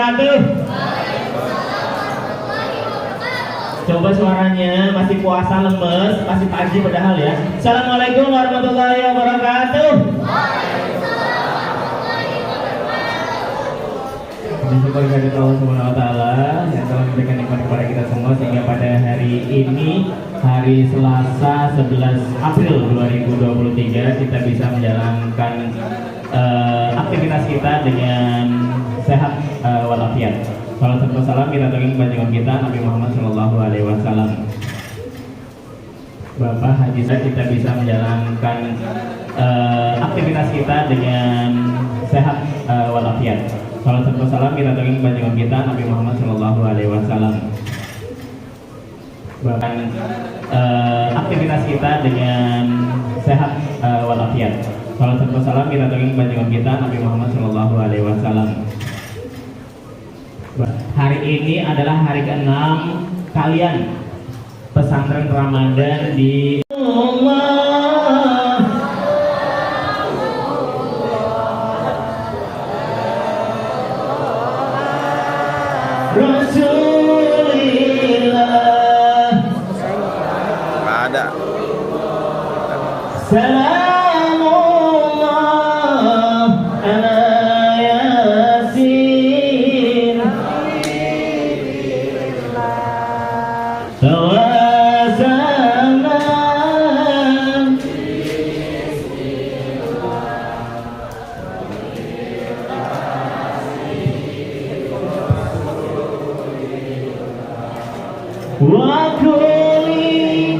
wabarakatuh. Coba suaranya, masih puasa lemes, masih pagi padahal ya. Assalamualaikum warahmatullahi wabarakatuh. Bersyukur kepada Allah Subhanahu wa taala yang telah memberikan nikmat kepada kita semua sehingga pada hari ini, hari Selasa 11 April 2023 kita bisa menjalankan aktivitas kita dengan sehat walafiat. Salam serta salam kita berikan kepada junjungan kita Nabi Muhammad Shallallahu Alaihi Wasallam. Bapak Haji saya kita bisa menjalankan aktivitas kita dengan sehat walafiat. Salam serta salam kita berikan kepada junjungan kita Nabi Muhammad Shallallahu Alaihi Wasallam. Bahkan aktivitas kita dengan sehat walafiat. Salam serta salam kita berikan kepada junjungan kita Nabi Muhammad Shallallahu Alaihi Wasallam. Hari ini adalah hari ke-6 kalian pesantren Ramadan di Rasulillah. Ada. Salamullah ala Yasin. Tawasana. Wa kulli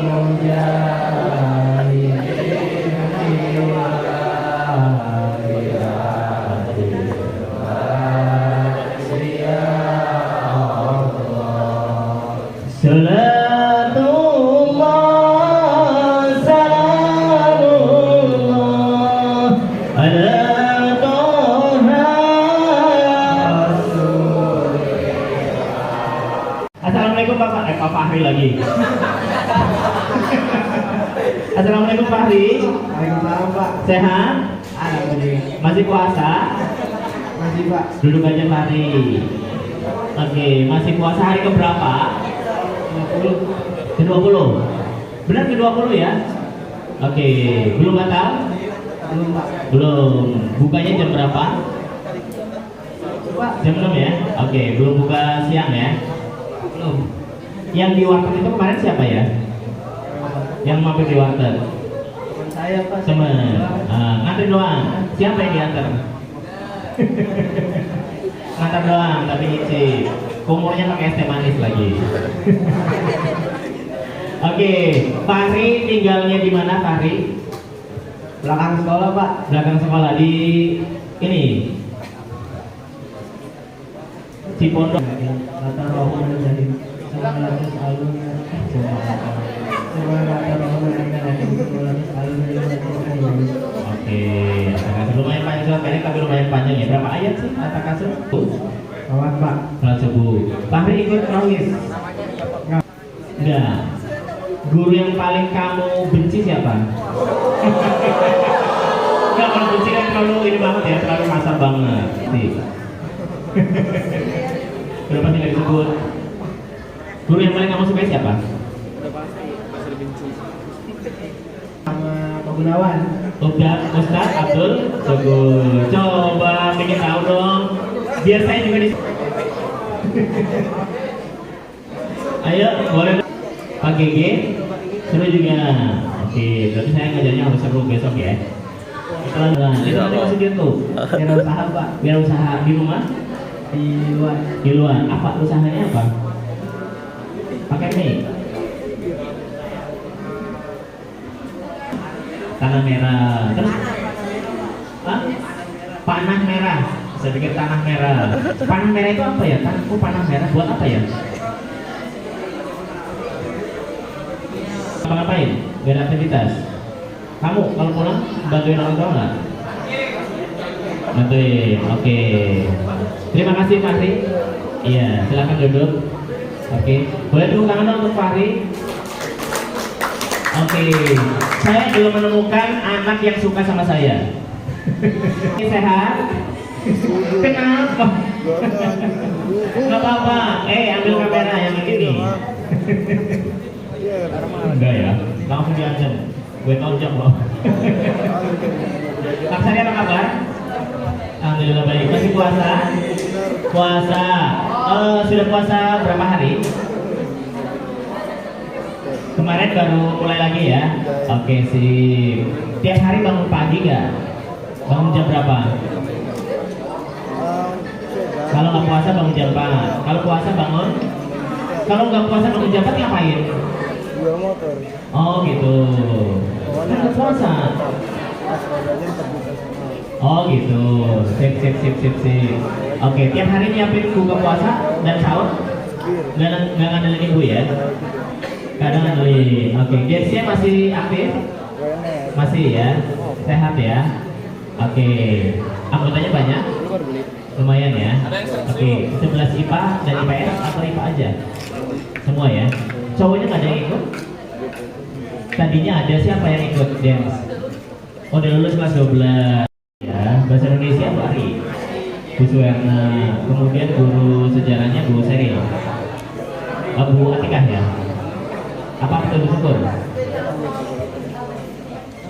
Salatullah salamullah ala Toha. Assalamualaikum Pak Fahri lagi. Assalamualaikum Fahri. Waalaikumsalam Pak. Sehat? Alhamdulillah. Masih puasa? Masih Pak. Duduk aja Fahri. Oke, masih puasa hari keberapa? 20. Ke-20. Benar ke-20 ya? Oke, belum batal? Belum Pak. Belum. Bukanya jam berapa? Pak. Jam 6 ya? Oke, belum buka siang ya? Belum. Yang di warteg itu kemarin siapa ya? Yang mampir di warteg? Teman saya Pak. Temen. Ngantri doang. Siapa yang diantar? Ngantar doang, tapi nyicip. Umurnya pakai es teh manis lagi. Oke, Fahri tinggalnya di mana Fahri? Belakang sekolah Pak. Belakang sekolah di ini. Cipondok. Kata Rohman dari Semalatus alunnya. Semalatus alunnya dari Semalatus alunnya. Oke, kata lumayan panjang, kayaknya tapi lumayan panjang ya. Berapa ayat sih kata kasur? Kawan Pak. Salat subuh. Fahri ikut terawih? Enggak. Guru yang paling kamu benci siapa? Enggak, kalau benci kan terlalu ini banget ya, terlalu kasar banget. Udah pasti nggak disebut. Guru yang paling kamu suka siapa? Udah pasti masih dibenci. Sama Pak Gunawan. Ustaz Abdul Syukur. Coba pengen tahu dong. Biar saya juga di. Ayo, boleh Pak GG. Seru juga. Oke, berarti saya ngajarnya harus seru besok ya. Setelah itu nanti masih dia tuh. Biar usaha Pak. Biar usaha di rumah, Di luar. di luar. Apa usahanya apa? Pakai mie. Tanah merah. Terus? Hah? Panah merah. Saya pikir tanah merah. Panah merah itu apa ya? Panah merah buat apa ya? Apa ngapain? Gak ada aktivitas. Kamu kalau pulang bantuin orang tua nggak? Bantuin. Oke. Terima kasih Fahri. Iya, silakan duduk. Oke. Boleh tepuk tangan untuk Fahri. Oke. Saya belum menemukan anak yang suka sama saya. Sehat? Kenapa? Nggak apa-apa. Ambil kamera yang ini. Enggak ya, langsung diancam. Gue tonjok loh. Kang Sari apa kabar? Alhamdulillah baik. Masih puasa? Puasa. Sudah puasa berapa hari? Kemarin baru mulai lagi ya? Oke sip. Tiap hari bangun pagi nggak? Bangun jam berapa? Kalau nggak puasa bangun jam 4. Kalau puasa bangun? Kalau nggak puasa bangun jam 4 ngapain? Jual motor. Oh gitu. Kan nggak puasa. Oh gitu. Sip. Oke, tiap hari nyiapin buka puasa dan sahur? Nggak ngandelin ibu ya? Kadang ngandelin. Oke, dietnya masih aktif? Masih ya? Sehat ya? Oke. Anggotanya banyak? Lumayan ya? Oke, 11 IPA dan IPS atau IPA aja? Semua ya? Cowoknya nggak ada yang ikut? Tadinya ada, siapa yang ikut dance? Oh, udah lulus kelas 12 ya, bahasa Indonesia Bu Ari, Bu Suwerna, kemudian guru sejarahnya Bu Seril, Bu Atikah ya? Apa betul syukur?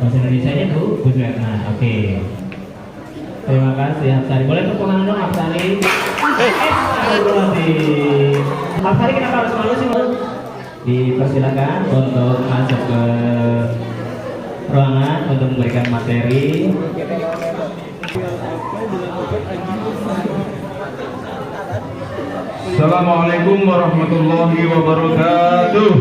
Bahasa Indonesia nya Bu Suwerna, oke. Terima kasih Hapsari. Boleh tepuk tangan dong Hapsari? Hapsari kenapa harus malu sih? Dipersilakan untuk masuk ke ruangan untuk memberikan materi. Assalamualaikum warahmatullahi wabarakatuh.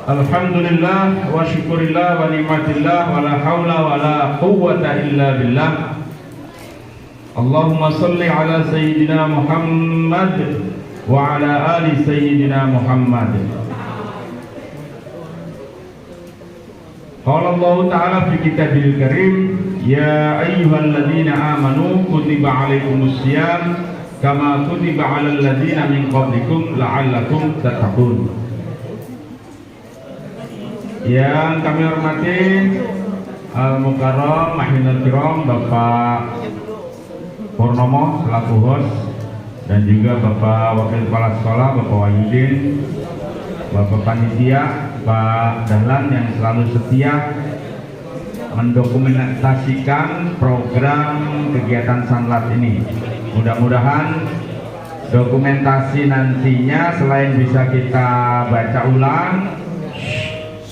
Alhamdulillah wa syukurillah wa ni'matillah wa la hawla wa la quwwata illa billah. Allahumma salli ala sayyidina Muhammad wa ala ali sayyidina Muhammad. Qala Allah Ta'ala fi kitabil karim, ya ayyuhalladzina amanu kutiba alaikumus syiyam kama kutiba alal ladzina min qablikum la'allakum tattaqun. Yang kami hormati Al-Mukarram Mahinul Kiram Bapak Purnomo selaku host, dan juga Bapak Wakil Kepala Sekolah Bapak Wahyudin, Bapak Panitia Pak Dahlan yang selalu setia mendokumentasikan program kegiatan Sanlat ini. Mudah-mudahan dokumentasi nantinya selain bisa kita baca ulang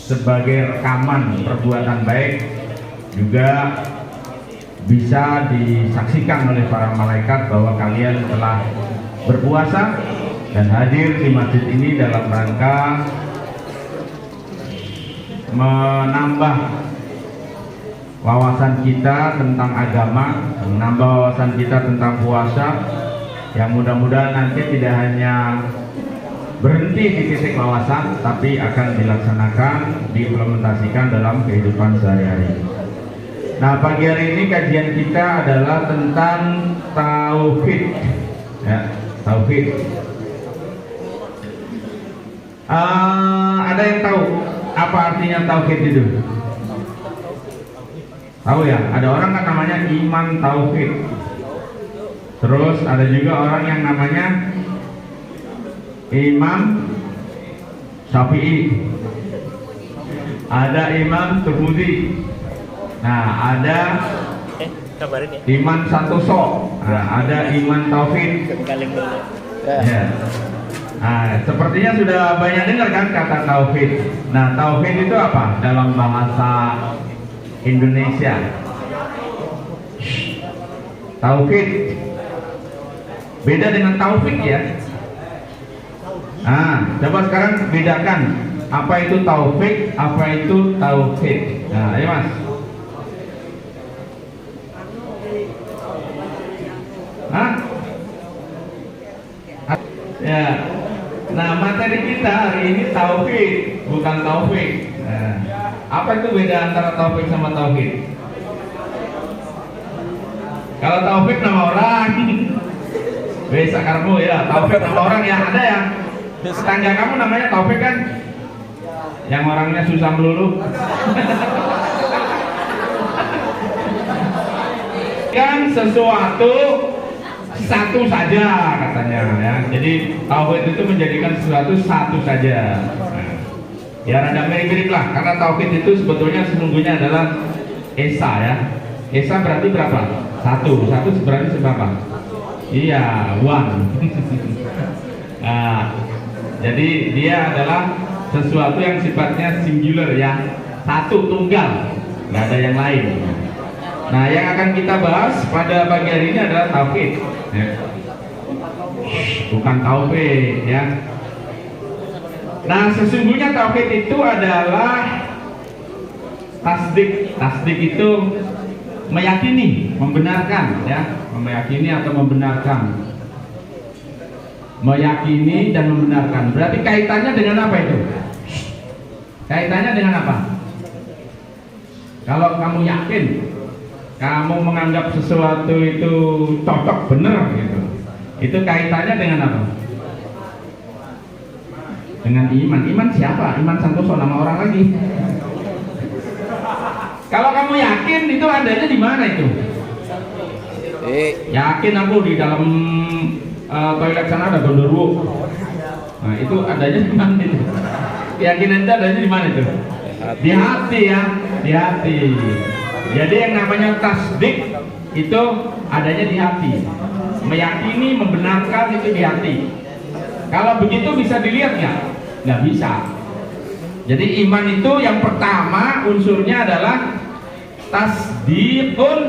sebagai rekaman perbuatan baik, juga bisa disaksikan oleh para malaikat bahwa kalian telah berpuasa dan hadir di masjid ini dalam rangka menambah wawasan kita tentang agama, menambah wawasan kita tentang puasa, yang mudah-mudahan nanti tidak hanya berhenti di titik wawasan, tapi akan dilaksanakan, diimplementasikan dalam kehidupan sehari-hari. Nah, pagi hari ini kajian kita adalah tentang tauhid, ya, tauhid. Ada yang tahu apa artinya tauhid itu? Tahu ya? Ada orang kan namanya iman tauhid. Terus ada juga orang yang namanya Imam Syafi'i. Ada Imam Tirmidzi. Nah, ada Iman Santoso. Nah, ada Iman Taufik. Ya. Nah, sepertinya sudah banyak dengar kan kata tauhid. Nah, tauhid itu apa dalam bahasa Indonesia? Tauhid beda dengan taufik ya. Nah, coba sekarang bedakan apa itu taufik, apa itu tauhid. Nah, ayo Mas. Hah? Ya. Nah, materi kita hari ini tauhid, bukan taufik. Nah, apa itu beda antara taufik sama tauhid? Kalau taufik nama orang, bisa karmu ya. Taufik nama orang yang ada ya. Tetangga kamu namanya Taufik kan? Yang orangnya susah melulu. kan sesuatu satu saja katanya ya. Jadi tauhid itu menjadikan sesuatu satu saja. Nah, ya rada mirip-mirip lah, karena tauhid itu sebetulnya sesungguhnya adalah esa ya. Esa berarti berapa? Satu berarti berapa? Iya, one. Nah, jadi dia adalah sesuatu yang sifatnya singular ya, satu tunggal, nggak ada yang lain. Nah, yang akan kita bahas pada pagi hari ini adalah tauhid, ya. Bukan tauhid ya. Nah, sesungguhnya tauhid itu adalah tasdik. Tasdik itu meyakini, membenarkan ya, meyakini atau membenarkan. Meyakini dan membenarkan. Berarti kaitannya dengan apa itu? Kaitannya dengan apa? Kalau kamu yakin, kamu menganggap sesuatu itu cocok, benar gitu, itu kaitannya dengan apa? Dengan iman. Iman siapa? Iman Santoso, nama orang lagi. Kalau kamu yakin, itu adanya di mana itu? Yakin aku di dalam toilet sana ada gondorwo. Nah, itu adanya di mana itu? Keyakinan itu adanya di mana itu? Di hati ya, di hati. Jadi yang namanya tasdik itu adanya di hati. Meyakini, membenarkan itu di hati. Kalau begitu bisa dilihat nggak? Nggak bisa. Jadi iman itu yang pertama unsurnya adalah tasdiqun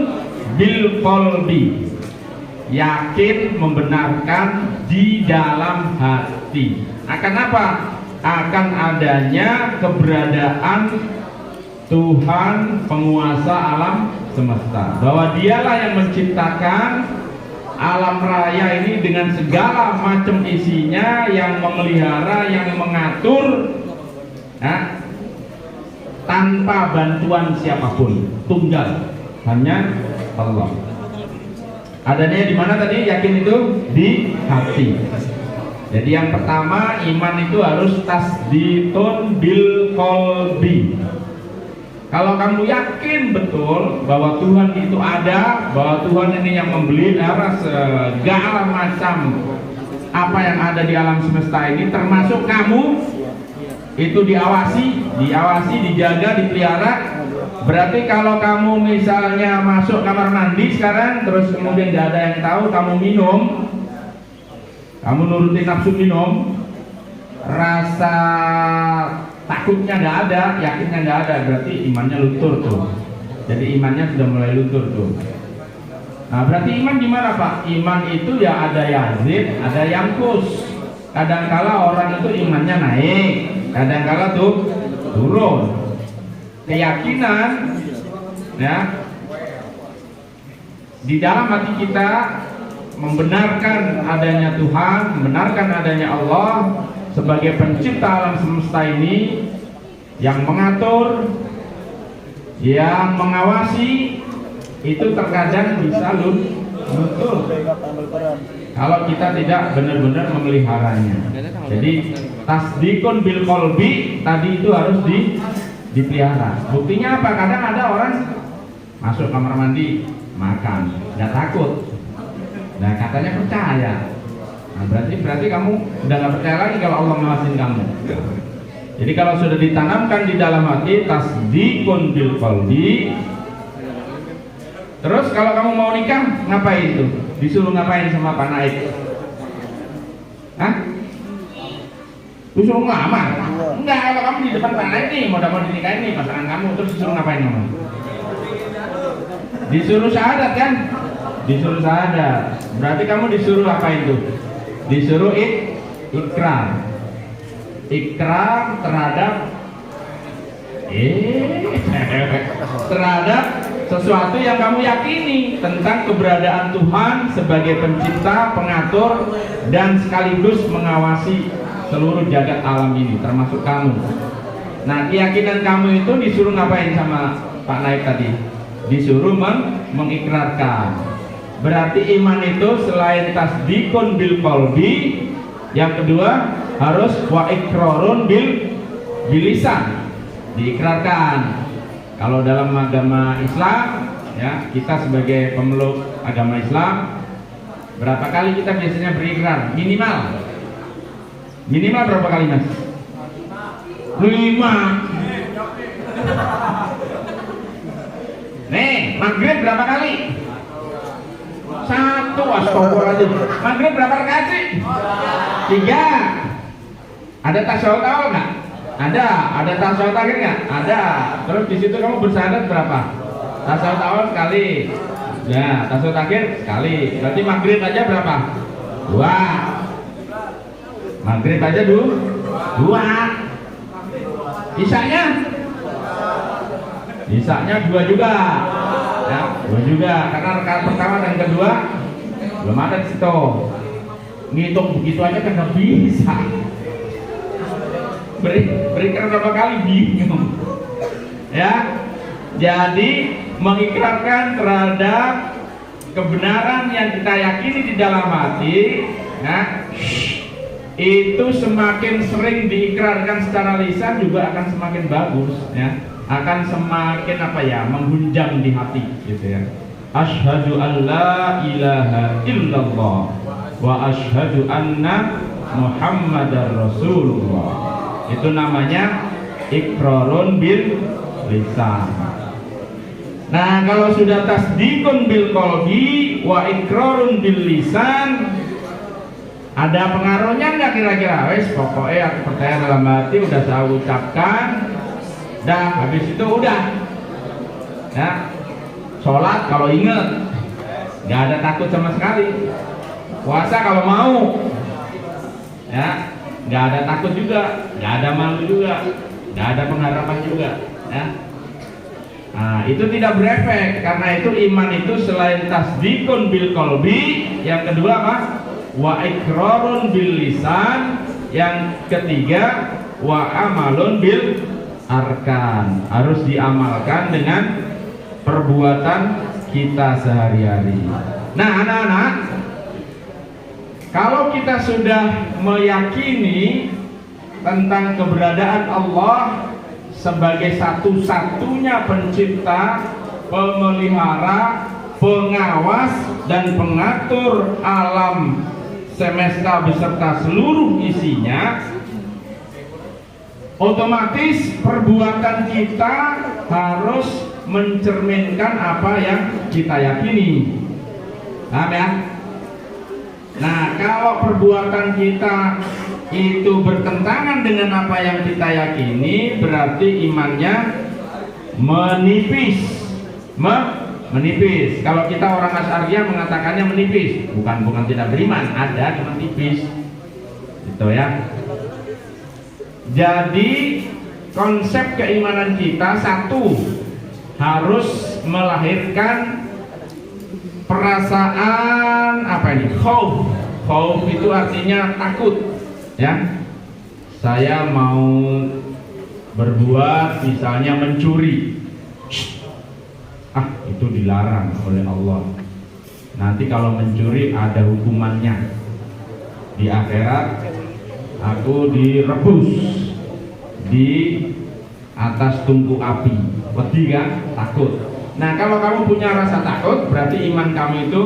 bil qalbi. Yakin, membenarkan di dalam hati. Akan apa? Akan adanya keberadaan Tuhan penguasa alam semesta, bahwa dialah yang menciptakan alam raya ini dengan segala macam isinya, yang memelihara, yang mengatur, ya, tanpa bantuan siapapun, tunggal, hanya Allah. Adanya di mana tadi yakin itu? Di hati. Jadi yang pertama iman itu harus tasditun bil qalbi. Kalau kamu yakin betul bahwa Tuhan itu ada, bahwa Tuhan ini yang memelihara segala macam apa yang ada di alam semesta ini, termasuk kamu, itu diawasi, dijaga, dipelihara. Berarti kalau kamu misalnya masuk kamar mandi sekarang, terus kemudian tidak ada yang tahu, kamu minum, kamu nurutin nafsu minum, rasa takutnya nggak ada, yakinnya nggak ada, berarti imannya luntur tuh. Jadi imannya sudah mulai luntur tuh. Nah, berarti iman gimana Pak? Iman itu ya ada yazid, ada yangkus. Kadangkala orang itu imannya naik, kadangkala tuh turun. Keyakinan ya di dalam hati kita membenarkan adanya Tuhan, membenarkan adanya Allah sebagai pencipta alam semesta ini, yang mengatur, yang mengawasi, itu terkadang bisa luntur kalau kita tidak benar-benar memeliharanya. Jadi tasdikun bil qalbi tadi itu harus dipelihara. Buktinya apa? Kadang ada orang masuk kamar mandi makan, nggak takut. Nah, katanya percaya. Nah, berarti kamu udah nggak percaya lagi kalau Allah ngawasin kamu. Jadi kalau sudah ditanamkan di dalam hati tasdikun bil qalbi. Terus kalau kamu mau nikah, ngapain itu? Disuruh ngapain sama Pak Naik? Hah? Disuruh ngelamar? Enggak, kalau kamu di depan Pak Naik nih, mau dinikahin nih pasangan kamu, terus disuruh ngapain kamu? Disuruh syahadat kan? Disuruh syahadat. Berarti kamu disuruh apa itu? Disuruh ikrar. Ikrar terhadap terhadap sesuatu yang kamu yakini tentang keberadaan Tuhan sebagai pencipta, pengatur, dan sekaligus mengawasi seluruh jagat alam ini, termasuk kamu. Nah, keyakinan kamu itu disuruh ngapain sama Pak Naik tadi? Disuruh mengikrarkan. Berarti iman itu selain tasdikun bil qalbi, yang kedua harus wa ikrarun bil lisan, diikrarkan. Kalau dalam agama Islam ya, kita sebagai pemeluk agama Islam, berapa kali kita biasanya berikrar? Minimal berapa kali, Mas? 5. Nih, maghrib berapa kali? 1. Astagfirullahaladzim. Maghrib berapa rakaat sih? 3. Ada tasyahud awal nggak? Ada tasyahud akhir nggak? Ada. Terus di situ kamu bersyahadat berapa? Tasyahud awal sekali. Ya, tasyahud akhir sekali. Berarti maghrib aja berapa? 2. Maghrib aja 2. Isanya 2 juga. Ya, 2 juga. Karena rakaat pertama dan kedua belum ada di situ. Ngitung begitu aja kan nggak bisa. Berikan berapa kali bingung. Ya, jadi mengikrarkan terhadap kebenaran yang kita yakini di dalam hati, ya, itu semakin sering diikrarkan secara lisan juga akan semakin bagus, ya, akan semakin menghunjam di hati, gitu ya. Asyhadu an la ilaha illallah wa asyhadu anna Muhammadar Rasulullah. Itu namanya ikrarun bil lisan. Nah, kalau sudah tasdikun bil qalbi wa ikrarun bil lisan, ada pengaruhnya nggak kira-kira? Wes, pokoknya aku percaya dalam hati, udah saya ucapkan, dah habis itu udah. Ya, sholat kalau inget, nggak ada takut sama sekali. Puasa kalau mau, ya, nggak ada takut juga, nggak ada malu juga, nggak ada pengharapan juga, ya. Nah, itu tidak berefek, karena itu iman itu selain tasdikun bil qalbi, yang kedua apa? Wa ikrarun bil lisan, yang ketiga wa amalun bil arkan, harus diamalkan dengan perbuatan kita sehari-hari. Nah, anak-anak, kalau kita sudah meyakini tentang keberadaan Allah sebagai satu-satunya pencipta, pemelihara, pengawas, dan pengatur alam semesta beserta seluruh isinya, otomatis perbuatan kita harus mencerminkan apa yang kita yakini. Paham ya? Nah, kalau perbuatan kita itu bertentangan dengan apa yang kita yakini, berarti imannya menipis. Menipis. Kalau kita orang Asy'ariyah mengatakannya menipis, bukan tidak beriman, ada cuma tipis. Gitu ya. Jadi konsep keimanan kita satu, harus melahirkan perasaan khauf. Khauf itu artinya takut, ya. Saya mau berbuat misalnya mencuri, itu dilarang oleh Allah. Nanti kalau mencuri ada hukumannya. Di akhirat aku direbus di atas tungku api. Wedi kan? Takut. Nah, kalau kamu punya rasa takut, berarti iman kamu itu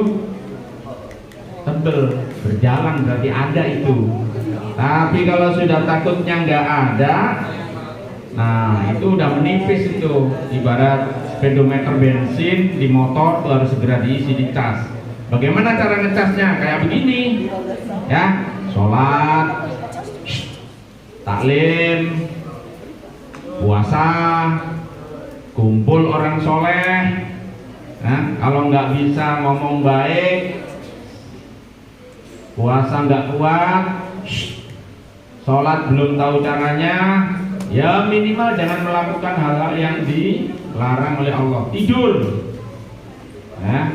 tebel, berjalan, berarti ada itu. Tapi kalau sudah takutnya nggak ada, nah itu udah menipis itu. Ibarat speedometer bensin di motor tuh harus segera diisi, dicas. Bagaimana cara ngecasnya? Kayak begini, ya, sholat, taklim, puasa, kumpul orang soleh. Nah, kalau nggak bisa ngomong baik, puasa nggak kuat, sholat belum tahu caranya, ya minimal jangan melakukan hal-hal yang dilarang oleh Allah. Tidur, nah,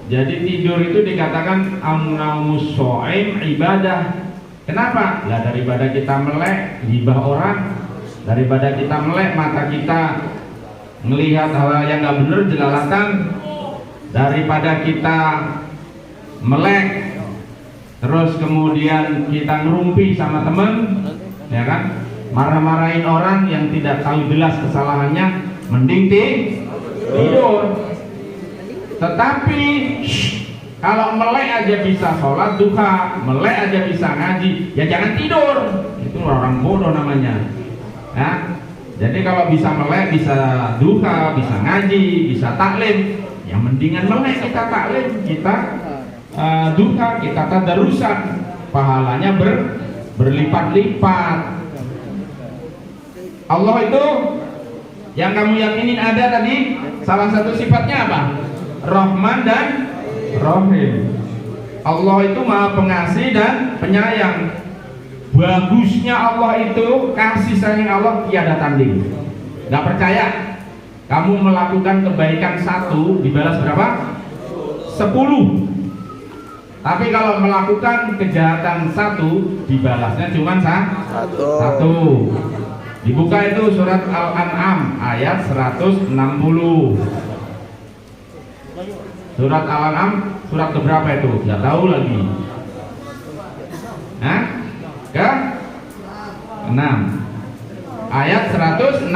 jadi tidur itu dikatakan an-naumus shaim ibadah. Kenapa? Lah daripada kita melek ghibah orang, daripada kita melek mata kita melihat hal yang nggak benar, jelalatan, daripada kita melek terus kemudian kita ngerumpi sama temen, ya kan, marah-marahin orang yang tidak tahu jelas kesalahannya, mending tidur. Tetapi kalau melek aja bisa sholat duha, melek aja bisa ngaji, ya jangan tidur. Itu orang bodoh namanya. Ya. Jadi kalau bisa melek, bisa duha, bisa ngaji, bisa taklim, yang mendingan melek kita taklim, kita duha, kita tadarusan, pahalanya berlipat-lipat. Allah itu yang kamu yakinin ada tadi, salah satu sifatnya apa? Rahman dan Rahim. Allah itu Maha Pengasih dan Penyayang. Bagusnya Allah itu, kasih sayang Allah tiada tanding. Gak percaya? Kamu melakukan kebaikan 1 dibalas berapa? 10. Tapi kalau melakukan kejahatan 1 dibalasnya cuma 1. Dibuka itu surat Al-An'am ayat 160. Surat Al-An'am surat keberapa itu? Gak tahu lagi. Hah? Ke 6 ayat 160.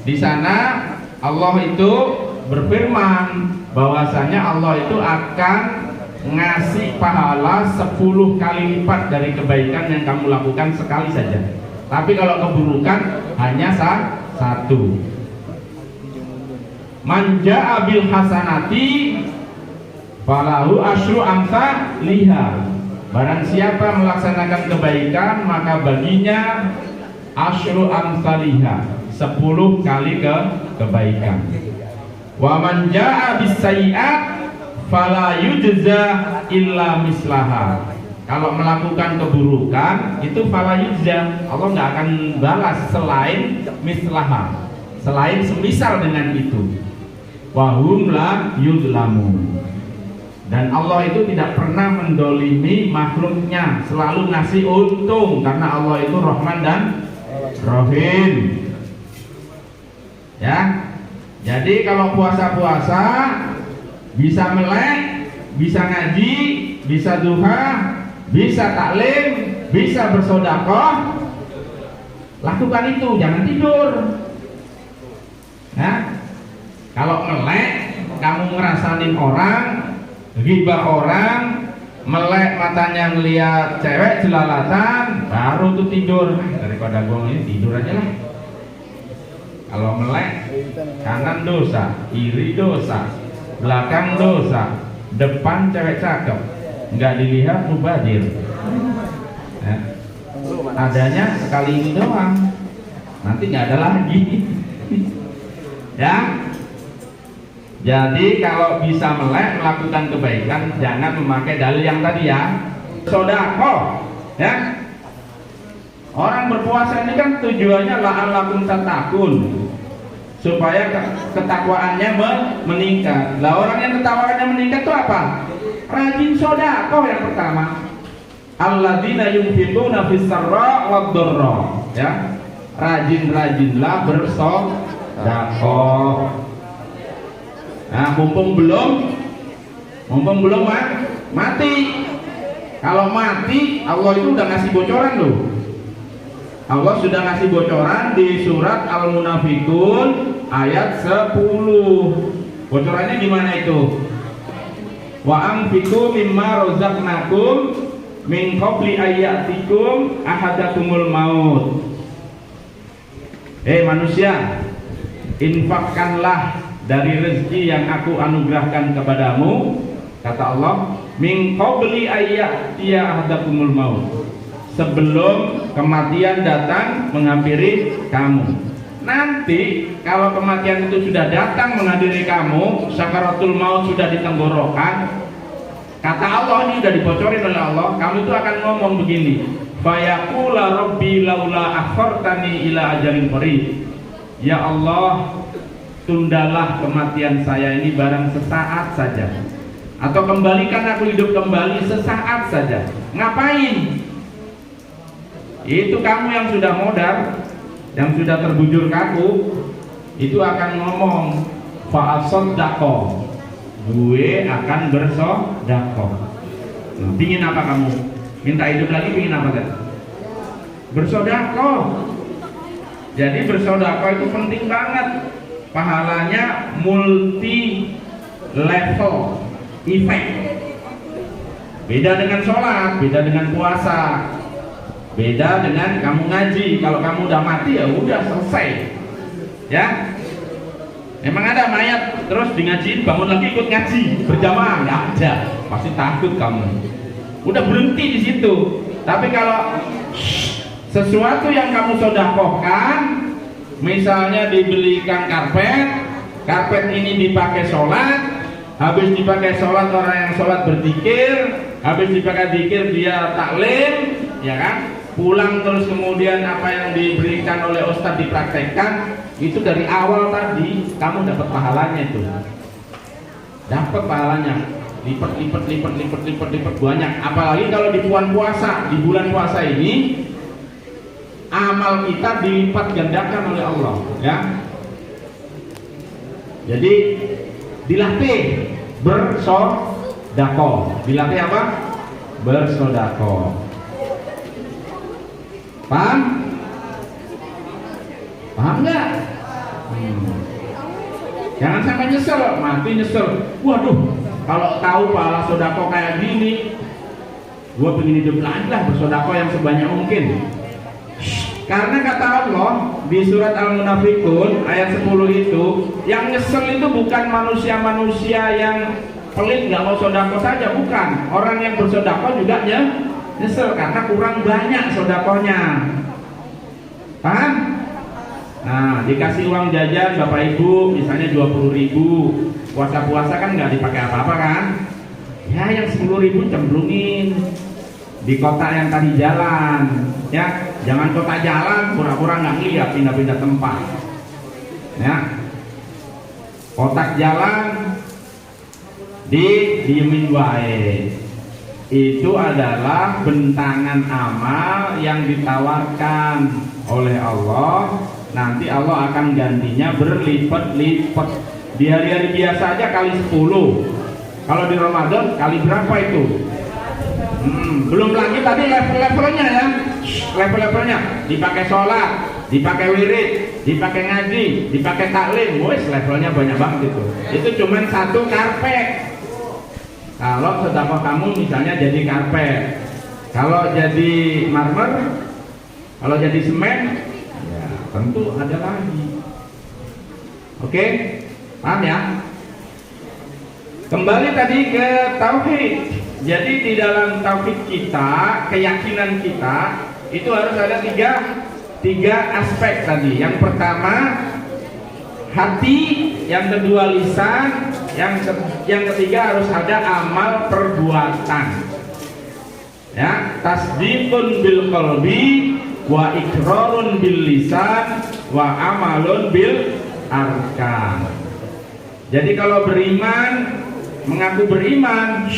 Di sana Allah itu berfirman bahwasanya Allah itu akan ngasih pahala 10 kali lipat dari kebaikan yang kamu lakukan sekali saja. Tapi kalau keburukan hanya 1. Manja abil hasanati falahu asyru amsalihha. Barang siapa melaksanakan kebaikan maka baginya asyru amsalihha, 10 kali kebaikan. Wa man jaa bis sayyi'at fala yujza illa mislaha. Kalau melakukan keburukan itu fala yujza, Allah nggak akan balas selain mislaha, selain semisal dengan itu. Wa hum la yuzlamun. Dan Allah itu tidak pernah mendolimi makhluknya, selalu ngasih untung karena Allah itu Rahman dan Rahim. Ya. Jadi kalau puasa-puasa bisa melek, bisa ngaji, bisa duha, bisa taklim, bisa bersedekah, lakukan itu, jangan tidur. Nah, kalau melek, kamu ngerasain orang, ghibah orang, melek matanya ngelihat cewek jelalatan, baru tuh tidur. Daripada gua ini tidur aja lah. Kalau melek, kanan dosa, kiri dosa, belakang dosa, depan cewek cakep, nggak dilihat mubazir. Ya. Adanya sekali ini doang, nanti nggak ada lagi. Ya. Jadi kalau bisa melek melakukan kebaikan, jangan memakai dalil yang tadi ya. Sodako, ya. Orang berpuasa ini kan tujuannya la'allakum tattaqun, supaya ketakwaannya meningkat. Lah orang yang ketakwaannya meningkat itu apa? Rajin sodako yang pertama. Alladzina yunfiquna fis sarra wad dharra, ya. Rajin-rajinlah bersedekah. Nah, mumpung belum mati. Kalau mati, Allah itu udah ngasih bocoran loh. Allah sudah ngasih bocoran di surat Al-Munafikun ayat 10. Bocorannya gimana itu? Wa anfiqu mimma razaqnakum min qabli ayyatikum ahadakumul maut. Manusia, infakkanlah dari rezeki yang aku anugerahkan kepadamu, kata Allah, min qabli ayyatiya ahadakumul maut, sebelum kematian datang menghampiri kamu. Nanti kalau kematian itu sudah datang menghampiri kamu, sakaratul maut sudah di tenggorokan, kata Allah, ini sudah dibocorin oleh Allah, kamu itu akan ngomong begini, fayaqula rabbi laula akhartani ila ajalin qarib. Ya Allah, tundalah kematian saya ini barang sesaat saja, atau kembalikan aku hidup kembali sesaat saja. Ngapain? Itu kamu yang sudah modar, yang sudah terbujur kaku, itu akan ngomong fa'asaddaqo, gue akan bersedekah. Pingin apa kamu? Minta hidup lagi, pingin apa kan? Bersedekah. Jadi bersedekah itu penting banget. pahalanya multi level effect. Beda dengan sholat, beda dengan puasa, beda dengan kamu ngaji. Kalau kamu udah mati ya udah selesai. Ya, emang ada mayat terus di ngajiin bangun lagi ikut ngaji berjamaah? Nggak ada, pasti takut kamu. Udah berhenti di situ. Tapi kalau sesuatu yang kamu sedekahkan, misalnya dibelikan karpet ini dipakai sholat, habis dipakai sholat orang yang sholat berzikir, habis dipakai zikir dia taklim, ya kan? Pulang terus kemudian apa yang diberikan oleh ustadz dipraktekkan, itu dari awal tadi kamu dapat pahalanya itu, dapat pahalanya lipat banyak. Apalagi kalau di bulan puasa ini amal kita dilipat gandakan oleh Allah, ya. Jadi dilatih bersedekah. Dilatih apa? Bersedekah. Paham? Paham nggak? Jangan sampai nyesel, mati nyesel. Waduh, kalau tahu pahala sedekah kayak gini, gua pengen hidup lagi lah bersedekah yang sebanyak mungkin. Karena kata Allah di surat Al-Munafikun ayat 10 itu, yang nyesel itu bukan manusia-manusia yang pelit nggak mau sedekah saja, bukan. Orang yang bersedekah juga nyesel karena kurang banyak sedekahnya. Paham? Nah, dikasih uang jajan Bapak Ibu misalnya 20.000, puasa-puasa kan nggak dipakai apa-apa kan? Ya yang 10.000 cemplungin di kotak yang tadi jalan, ya. Jangan kotak jalan pura-pura nggak lihat, pindah-pindah tempat, ya. Kotak jalan diemin wae. Itu adalah bentangan amal yang ditawarkan oleh Allah. Nanti Allah akan gantinya berlipat-lipat. Di hari-hari biasa aja kali 10. Kalau di Ramadan kali berapa itu? Belum lagi tadi level-levelnya ya. Level-levelnya dipakai sholat, dipakai wirid, dipakai ngaji, dipakai taklim. Wes levelnya banyak banget itu. Itu cuman satu karpet. Kalau sedekah kamu misalnya jadi karpet, kalau jadi marmer, kalau jadi semen, ya tentu ada lagi. Oke, paham ya? Kembali tadi ke tauhid. Jadi di dalam tauhid kita, keyakinan kita itu harus ada tiga aspek tadi. Yang pertama hati, yang kedua lisan, yang ketiga harus ada amal perbuatan. Ya, tasdiqun bil qalbi wa iqrarun bil lisan wa amalun bil arkan. Jadi kalau beriman, mengaku beriman,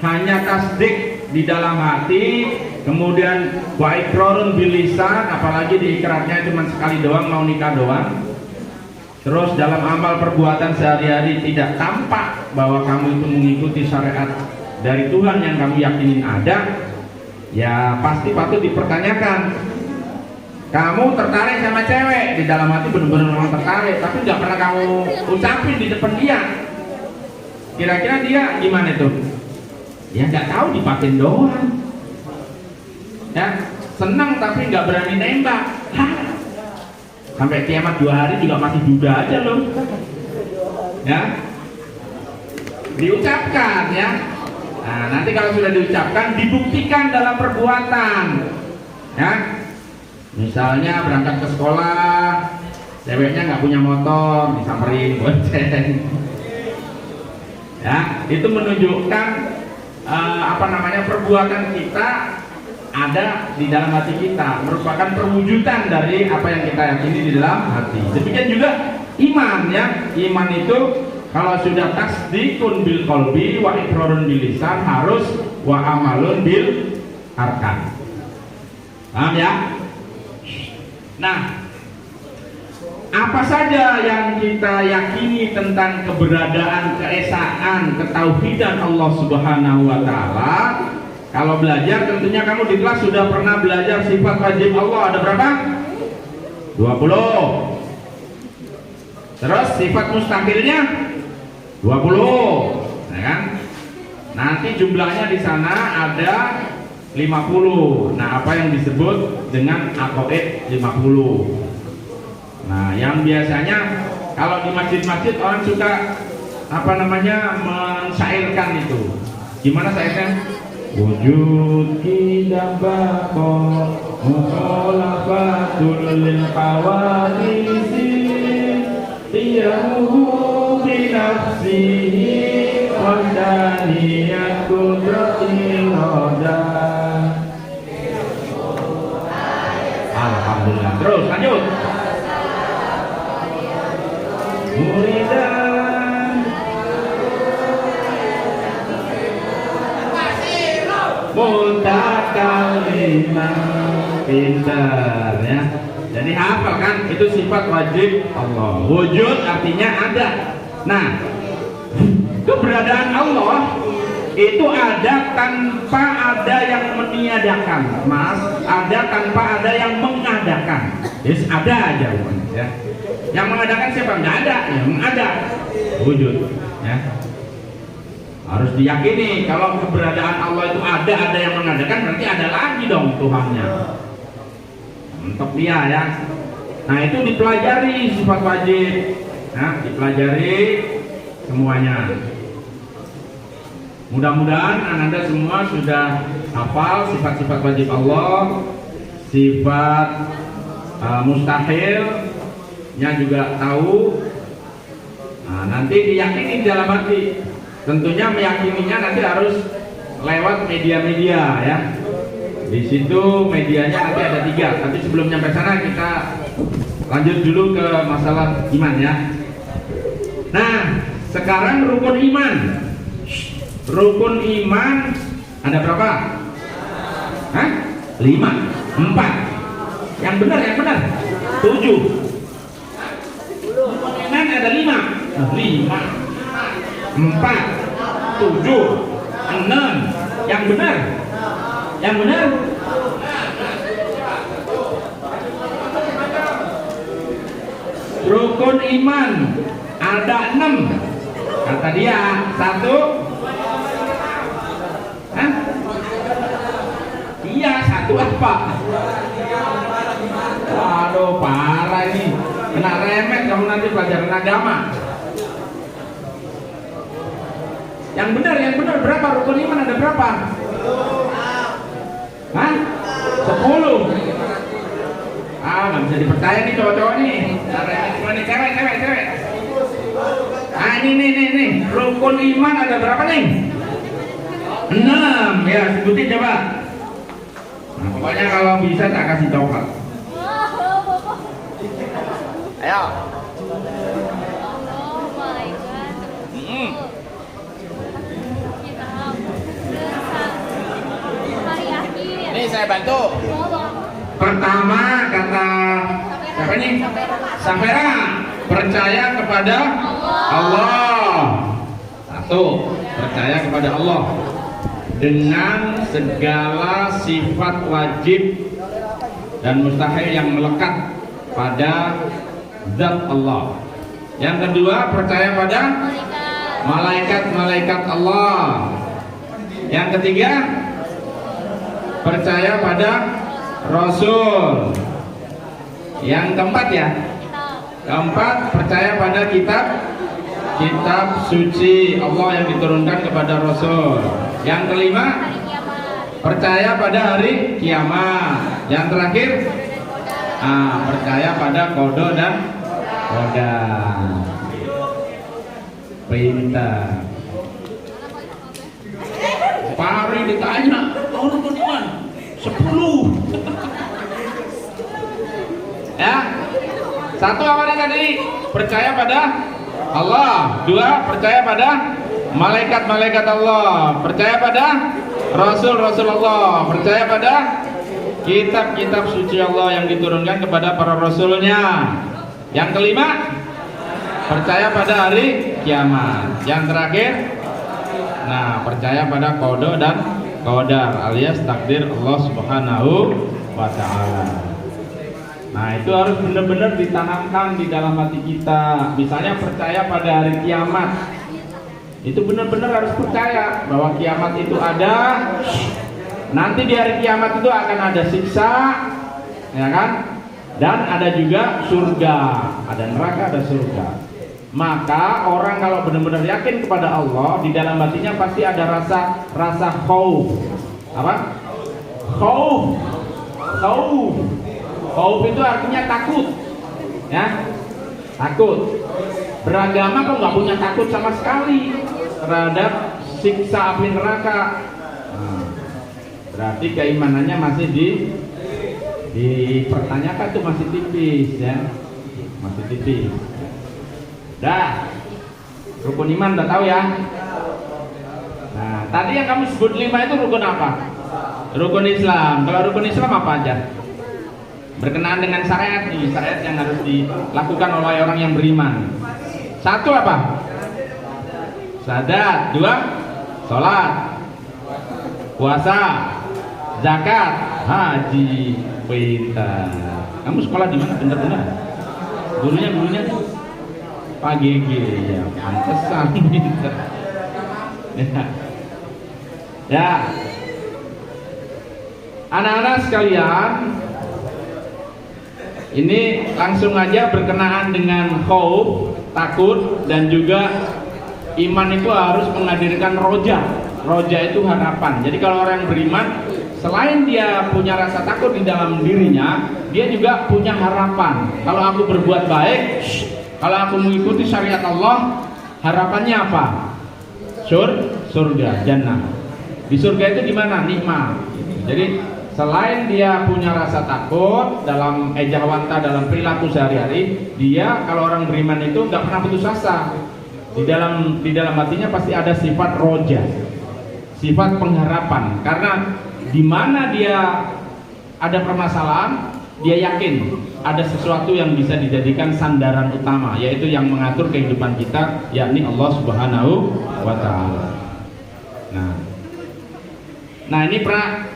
hanya tasdik di dalam hati, kemudian wa iqrarun bil lisan, apalagi diikrarnya cuma sekali doang, mau nikah doang. Terus dalam amal perbuatan sehari-hari tidak tampak bahwa kamu itu mengikuti syariat dari Tuhan yang kamu yakinin ada, ya pasti patut dipertanyakan. Kamu tertarik sama cewek, di dalam hati benar-benar memang tertarik, tapi nggak pernah kamu ucapin di depan dia. Kira-kira dia gimana itu? Ya nggak tahu, dipakein doang. Ya senang tapi nggak berani nembak. Sampai kiamat 2 hari juga masih duda aja loh. Ya, diucapkan ya. Nah, nanti kalau sudah diucapkan, dibuktikan dalam perbuatan. Ya, misalnya berangkat ke sekolah, ceweknya nggak punya motor, disamperin, bonceng. Ya, itu menunjukkan perbuatan kita ada di dalam hati kita, merupakan perwujudan dari apa yang kita yakini di dalam hati. Demikian juga iman ya. Iman itu kalau sudah tasdikun bil qalbi wa iqrarun bil lisan, harus wa amalun bil arkan. Paham ya? Nah, apa saja yang kita yakini tentang keberadaan, keesaan, ketauhidan Allah Subhanahu wa taala? Kalau belajar tentunya kamu di kelas sudah pernah belajar sifat wajib Allah, ada berapa? 20. Terus sifat mustahilnya 20, ya kan? Nanti jumlahnya di sana ada 50. Nah, apa yang disebut dengan aqaid 50? Nah, yang biasanya kalau di masjid-masjid orang suka apa namanya mensyairkan itu. Gimana syairnya? Wujud kita bako mukhalafatul lil qawadisi tiyahu bi nafsihi wa daniyat qudratil roda. Alhamdulillah. Terus lanjut. Muridan mutakalimah, pintar ya. Jadi hafal kan, itu sifat wajib Allah. Wujud artinya ada. Nah, keberadaan Allah itu ada tanpa ada yang meniadakan, mas. Ada tanpa ada yang mengadakan. Yes, ada aja ya. Yang mengadakan siapa? Nggak ada, yang ada wujud ya. Harus diyakini kalau keberadaan Allah itu ada yang mengadakan, berarti ada lagi dong Tuhannya untuk dia ya. Nah, itu dipelajari sifat wajib ya, dipelajari semuanya. Mudah-mudahan Anda semua sudah hafal sifat-sifat wajib Allah, sifat mustahilnya juga tahu. Nah, nanti diyakini dalam hati. Tentunya meyakininya nanti harus lewat media-media ya. Di situ medianya nanti ada 3. Tapi sebelum nyampe sana kita lanjut dulu ke masalah iman ya. Nah, sekarang rukun iman. Rukun iman ada berapa? Hah? 5, 4. Yang benar, 7. Rukun iman ada 5. 4, 7, 6. Yang benar? Rukun iman ada 6. Kata dia 1. Hah? Iya, 1 apa? Waduh, parah ini. Kena remet kamu nanti pelajaran agama. Yang benar berapa? Rukun iman ada berapa? Hah? 10. Ah, nggak bisa dipercaya nih cowok-cowok nih. Cewek. Ah, ini. Rukun iman ada berapa nih? 6. Ya, sebutin coba. Nah, pokoknya kalau bisa tak kasih coklat. Ayo. Nih saya bantu. Pertama kata siapa nih? Sampera, percaya kepada Allah. 1, percaya kepada Allah dengan segala sifat wajib dan mustahil yang melekat pada zat Allah. Yang kedua, percaya pada malaikat-malaikat Allah. Yang ketiga, percaya pada Rasul. Yang keempat ya, percaya pada kitab suci Allah yang diturunkan kepada Rasul. Yang kelima, percaya pada hari kiamat. Yang terakhir, percaya pada qada dan qadar. Perintah. Pak Hari ditanya, rukun iman 10. Ya, 1 awalnya tadi percaya pada Allah. 2, percaya pada malaikat-malaikat Allah. Percaya pada Rasul-Rasul Allah. Percaya pada kitab-kitab suci Allah yang diturunkan kepada para Rasulnya. Yang kelima, percaya pada hari kiamat. Yang terakhir, percaya pada qada dan qadar alias takdir Allah Subhanahu wa ta'ala. Nah, itu harus benar-benar ditanamkan di dalam hati kita. Misalnya percaya pada hari kiamat. Itu benar-benar harus percaya bahwa kiamat itu ada. Nanti di hari kiamat itu akan ada siksa, ya kan? Dan ada juga surga, ada neraka, ada surga. Maka orang kalau benar-benar yakin kepada Allah, di dalam hatinya pasti ada rasa khauf. Apa? Khauf. Khauf. Khauf itu artinya takut. Ya. Takut. Beragama kok nggak punya takut sama sekali terhadap siksa api neraka. Nah, berarti keimanannya masih dipertanyakan tuh, masih tipis ya. Masih tipis. Dah, rukun iman udah tahu ya. Nah, tadi yang kamu sebut 5 itu rukun apa? Rukun Islam. Kalau rukun Islam apa aja? Berkenaan dengan syariat nih, syariat yang harus dilakukan oleh orang yang beriman. 1 apa? Syahadat. 2, sholat, puasa, zakat, haji, pintar. Kamu sekolah di mana? Bener-bener. Gurunya Pak GG, ya pantesan pinter. Ya, anak-anak sekalian, ini langsung aja berkenaan dengan khauf, takut, dan juga iman itu harus menghadirkan roja. Roja itu harapan. Jadi kalau orang yang beriman, selain dia punya rasa takut di dalam dirinya, dia juga punya harapan. Kalau aku berbuat baik, kalau aku mengikuti syariat Allah, harapannya apa? Surga, jannah. Di surga itu gimana? Nikmat. Jadi selain dia punya rasa takut dalam ejawanta, dalam perilaku sehari-hari, dia kalau orang beriman itu nggak pernah putus asa. Di dalam hatinya pasti ada sifat roja, sifat pengharapan. Karena di mana dia ada permasalahan, dia yakin ada sesuatu yang bisa dijadikan sandaran utama, yaitu yang mengatur kehidupan kita, yakni Allah Subhanahu wa Ta'ala. Nah ini pernah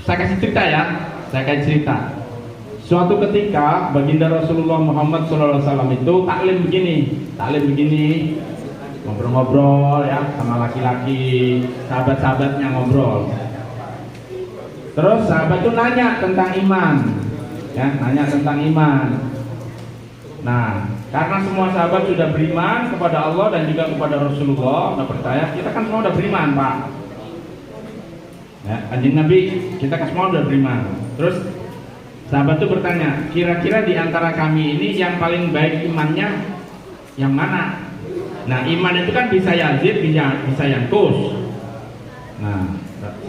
saya kasih cerita ya, Suatu ketika baginda Rasulullah Muhammad SAW itu taklim begini, ngobrol-ngobrol ya sama laki-laki, sahabat-sahabatnya ngobrol. Terus sahabat itu nanya tentang iman, ya, Nah, karena semua sahabat sudah beriman kepada Allah dan juga kepada Rasulullah, sudah percaya, kita kan semua sudah beriman, Pak. Ya, Kanjeng Nabi, kita kan semua sudah beriman. Terus sahabat itu bertanya, kira-kira di antara kami ini yang paling baik imannya yang mana? Nah, iman itu kan bisa yazid, bisa yanqus. Nah,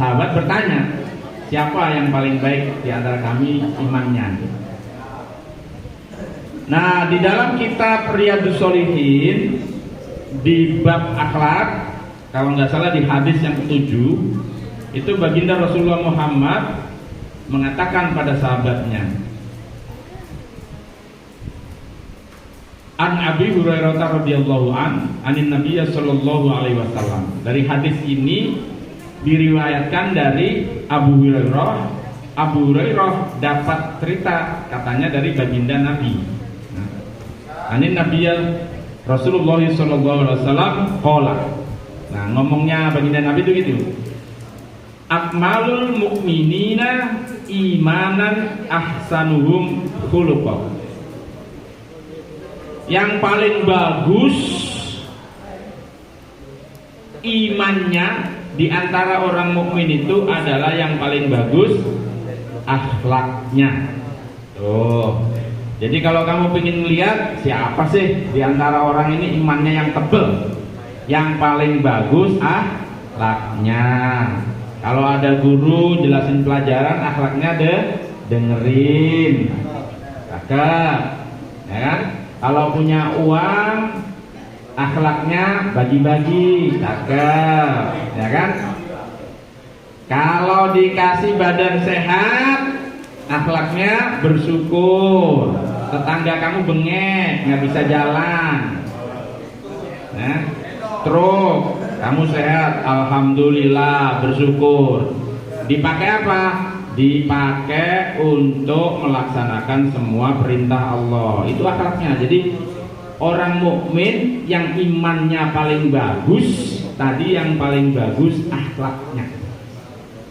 sahabat bertanya, siapa yang paling baik di antara kami imannya? Nah, di dalam kitab Riyadhus Shalihin di bab akhlak, kalau nggak salah di hadis yang ke-7, itu baginda Rasulullah Muhammad mengatakan pada sahabatnya, An Abi Hurairah radhiyallahu anin Nabiy sallallahu alaihi wasallam. Dari hadis ini diriwayatkan dari Abu Hurairah dapat cerita katanya dari baginda Nabi. Anin Nabiy Rasulullah sallallahu alaihi wasallam qala. Nah, ngomongnya baginda Nabi itu gitu. Akmalul mu'minina imanan ahsanuhum khuluqan. Yang paling bagus imannya di antara orang mukmin itu adalah yang paling bagus akhlaknya. Tuh. Jadi kalau kamu ingin lihat siapa sih di antara orang ini imannya yang tebel, yang paling bagus akhlaknya. Kalau ada guru jelasin pelajaran, akhlaknya dengerin, cakep, ya kan? Kalau punya uang, akhlaknya bagi-bagi, cakep, ya kan? Kalau dikasih badan sehat, akhlaknya bersyukur. Tetangga kamu bengek, nggak bisa jalan, nah, stroke, kamu sehat, alhamdulillah, bersyukur. Dipakai apa? dipakai untuk melaksanakan semua perintah Allah. Itu akhlaknya. Jadi orang mukmin yang imannya paling bagus, tadi yang paling bagus akhlaknya.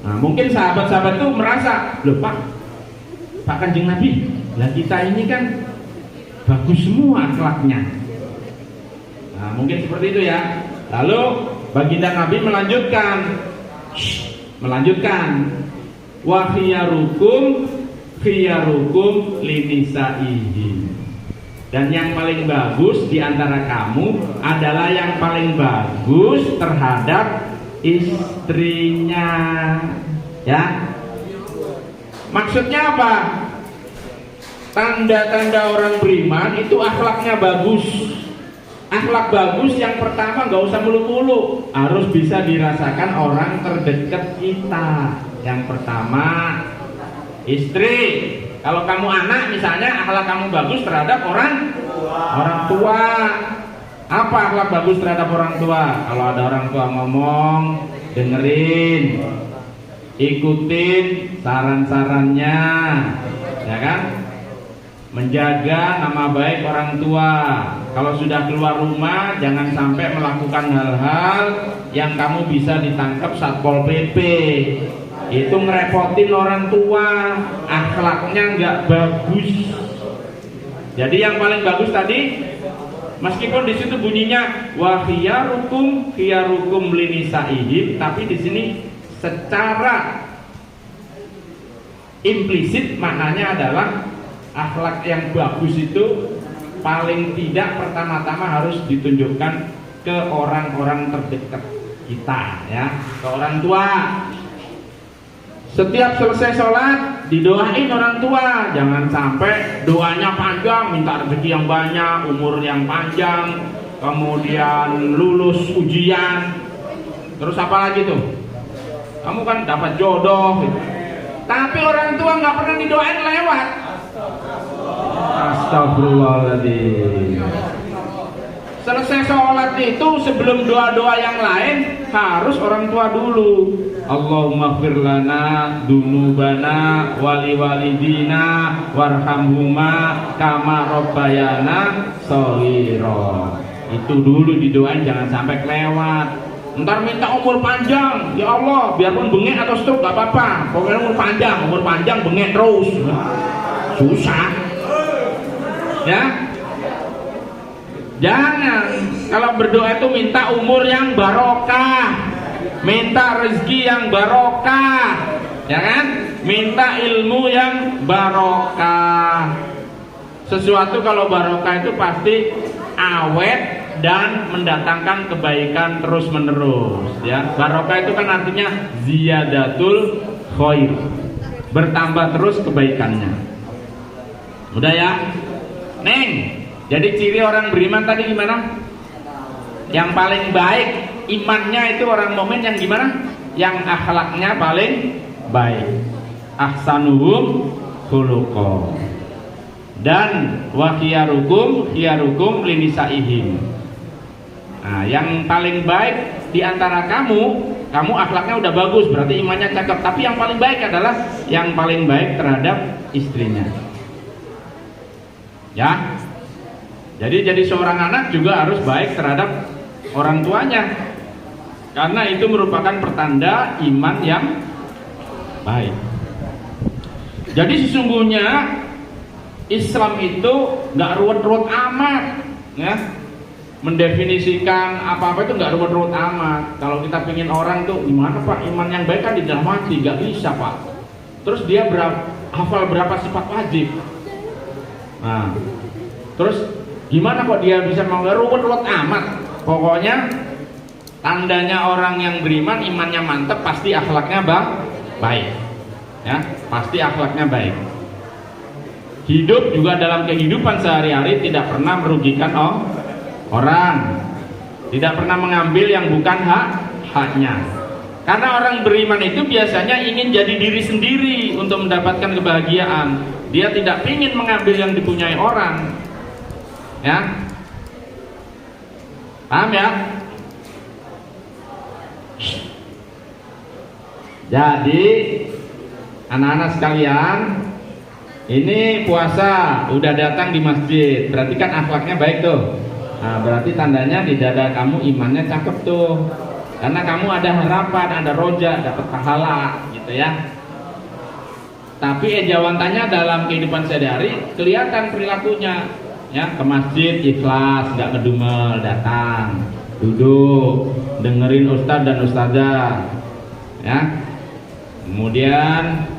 Nah, mungkin sahabat-sahabat itu merasa, loh Pak Kanjeng Nabi, lah kita ini kan bagus semua akhlaknya. Nah, mungkin seperti itu ya. Lalu baginda Nabi melanjutkan wa khiyarukum linisaihi. Dan yang paling bagus di antara kamu adalah yang paling bagus terhadap istrinya. Ya. Maksudnya apa? Tanda-tanda orang beriman itu akhlaknya bagus. Akhlak bagus yang pertama nggak usah mulu-mulu, harus bisa dirasakan orang terdekat kita. Yang pertama istri. Kalau kamu anak misalnya, akhlak kamu bagus terhadap orang tua. Apa akhlak bagus terhadap orang tua? Kalau ada orang tua ngomong, dengerin, ikutin saran-sarannya, ya kan? Menjaga nama baik orang tua. Kalau sudah keluar rumah, jangan sampai melakukan hal-hal yang kamu bisa ditangkap Satpol PP. Itu ngerepotin orang tua, akhlaknya nggak bagus. Jadi yang paling bagus tadi, meskipun di situ bunyinya wa khiyarukum linisaihi, tapi di sini secara implisit maknanya adalah akhlak yang bagus itu paling tidak pertama-tama harus ditunjukkan ke orang-orang terdekat kita, ya, ke orang tua. Setiap selesai sholat didoain orang tua, jangan sampai doanya panjang, minta rezeki yang banyak, umur yang panjang, kemudian lulus ujian, terus apa lagi tuh? Kamu kan dapat jodoh, gitu. Tapi orang tua nggak pernah didoain lewat. Astagfirullahaladzim. Selesai sholat itu sebelum doa-doa yang lain harus orang tua dulu. Allahumma gfir lana dunubana wali walidina warhamhuma kama rabbayana shaghira. Itu dulu didoain, jangan sampai kelewat. Ntar minta umur panjang, ya Allah, biarpun bengek atau stroke gak apa-apa, pokoknya umur panjang bengek terus, susah, ya. Jangan, kalau berdoa itu minta umur yang barokah, minta rezeki yang barokah, ya kan? Minta ilmu yang barokah. Sesuatu kalau barokah itu pasti awet dan mendatangkan kebaikan terus menerus, ya. Barokah itu kan artinya ziyadatul khair, bertambah terus kebaikannya. Udah ya, Neng. Jadi ciri orang beriman tadi gimana? Yang paling baik imannya itu orang mukmin yang gimana? Yang akhlaknya paling baik. Ahsanuhum khuluqa. Dan wa khiyarukum linisaihim. Nah, yang paling baik di antara kamu akhlaknya udah bagus, berarti imannya cakep. Tapi yang paling baik adalah yang paling baik terhadap istrinya. Ya. Jadi seorang anak juga harus baik terhadap orang tuanya, karena itu merupakan pertanda iman yang baik. Jadi sesungguhnya Islam itu nggak ruwet-ruwet amat, ya. Mendefinisikan apa-apa itu nggak ruwet-ruwet amat. Kalau kita pingin orang tuh gimana Pak, iman yang baik kan di dalam hati, nggak bisa Pak. Terus dia hafal berapa sifat wajib. Nah, terus gimana kok dia bisa mau ruwet-ruwet amat? Pokoknya tandanya orang yang beriman, imannya mantap, pasti akhlaknya baik, ya, pasti akhlaknya baik. Hidup juga dalam kehidupan sehari-hari tidak pernah merugikan orang, tidak pernah mengambil yang bukan haknya. Karena orang beriman itu biasanya ingin jadi diri sendiri untuk mendapatkan kebahagiaan. Dia tidak ingin mengambil yang dipunyai orang. Ya, paham ya? Jadi anak-anak sekalian, ini puasa udah datang di masjid, berarti kan akhlaknya baik tuh. Nah, berarti tandanya di dada kamu imannya cakep tuh, karena kamu ada harapan, ada roja, dapat pahala gitu ya. Tapi ejawantannya dalam kehidupan sehari-hari kelihatan perilakunya, ya, ke masjid ikhlas, nggak ngedumel, datang, duduk, dengerin ustadz dan ustadzah, ya. Kemudian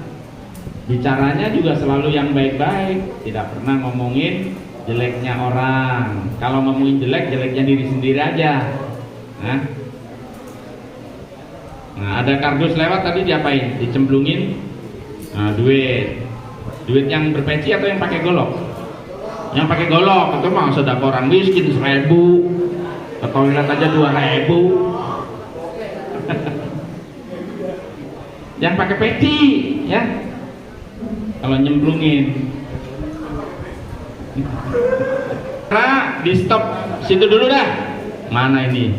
bicaranya juga selalu yang baik-baik, tidak pernah ngomongin jeleknya orang. Kalau ngomongin jelek, jeleknya diri sendiri aja. Nah, ada kardus lewat tadi diapain? Dicemplungin duit yang berpeci atau yang pakai golok? Yang pakai golok itu mah sedekah orang miskin 1.000, ke toilet aja 2.000. Yang pakai peci, ya, kalau nyemplungin. Nah, di stop situ dulu dah. Mana ini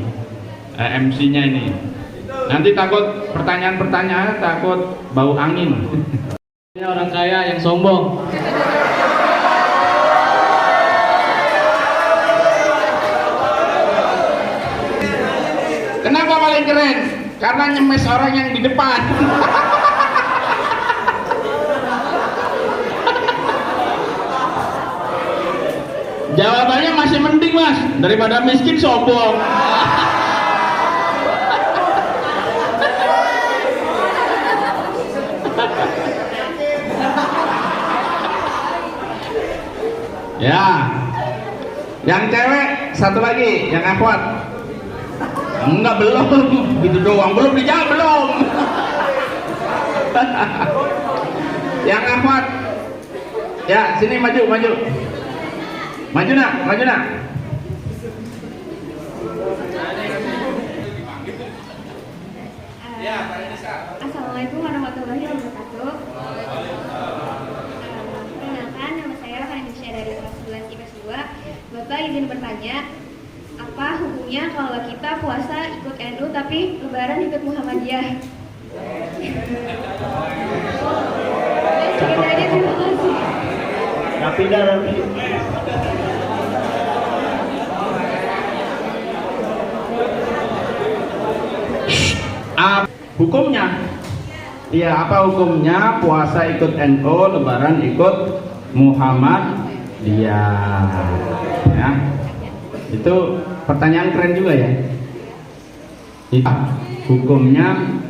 MC-nya ini? Nanti takut pertanyaan-pertanyaan takut bau angin. Ini orang kaya yang sombong. Kenapa paling keren? Karena nyemes orang yang di depan. Jawabannya masih mending mas, daripada miskin sombong. Ya, yang cewek satu lagi, yang akhwat. Enggak, belum, gitu doang, belum dijawab, belum. Yang akhwat, ya sini maju, maju. Maju nak, maju nak. Assalamualaikum warahmatullahi wabarakatuh. Perkenalkan, nama saya Vanessa dari kelas 11 IPS 2. Bapak izin bertanya, apa hukumnya kalau kita puasa ikut NU tapi lebaran ikut Muhammadiyah? Segitu aja, terima kasih. Tapi dalam hukumnya, iya apa hukumnya puasa ikut NU, lebaran ikut Muhammadiyah? Ya, itu pertanyaan keren juga ya. Hukumnya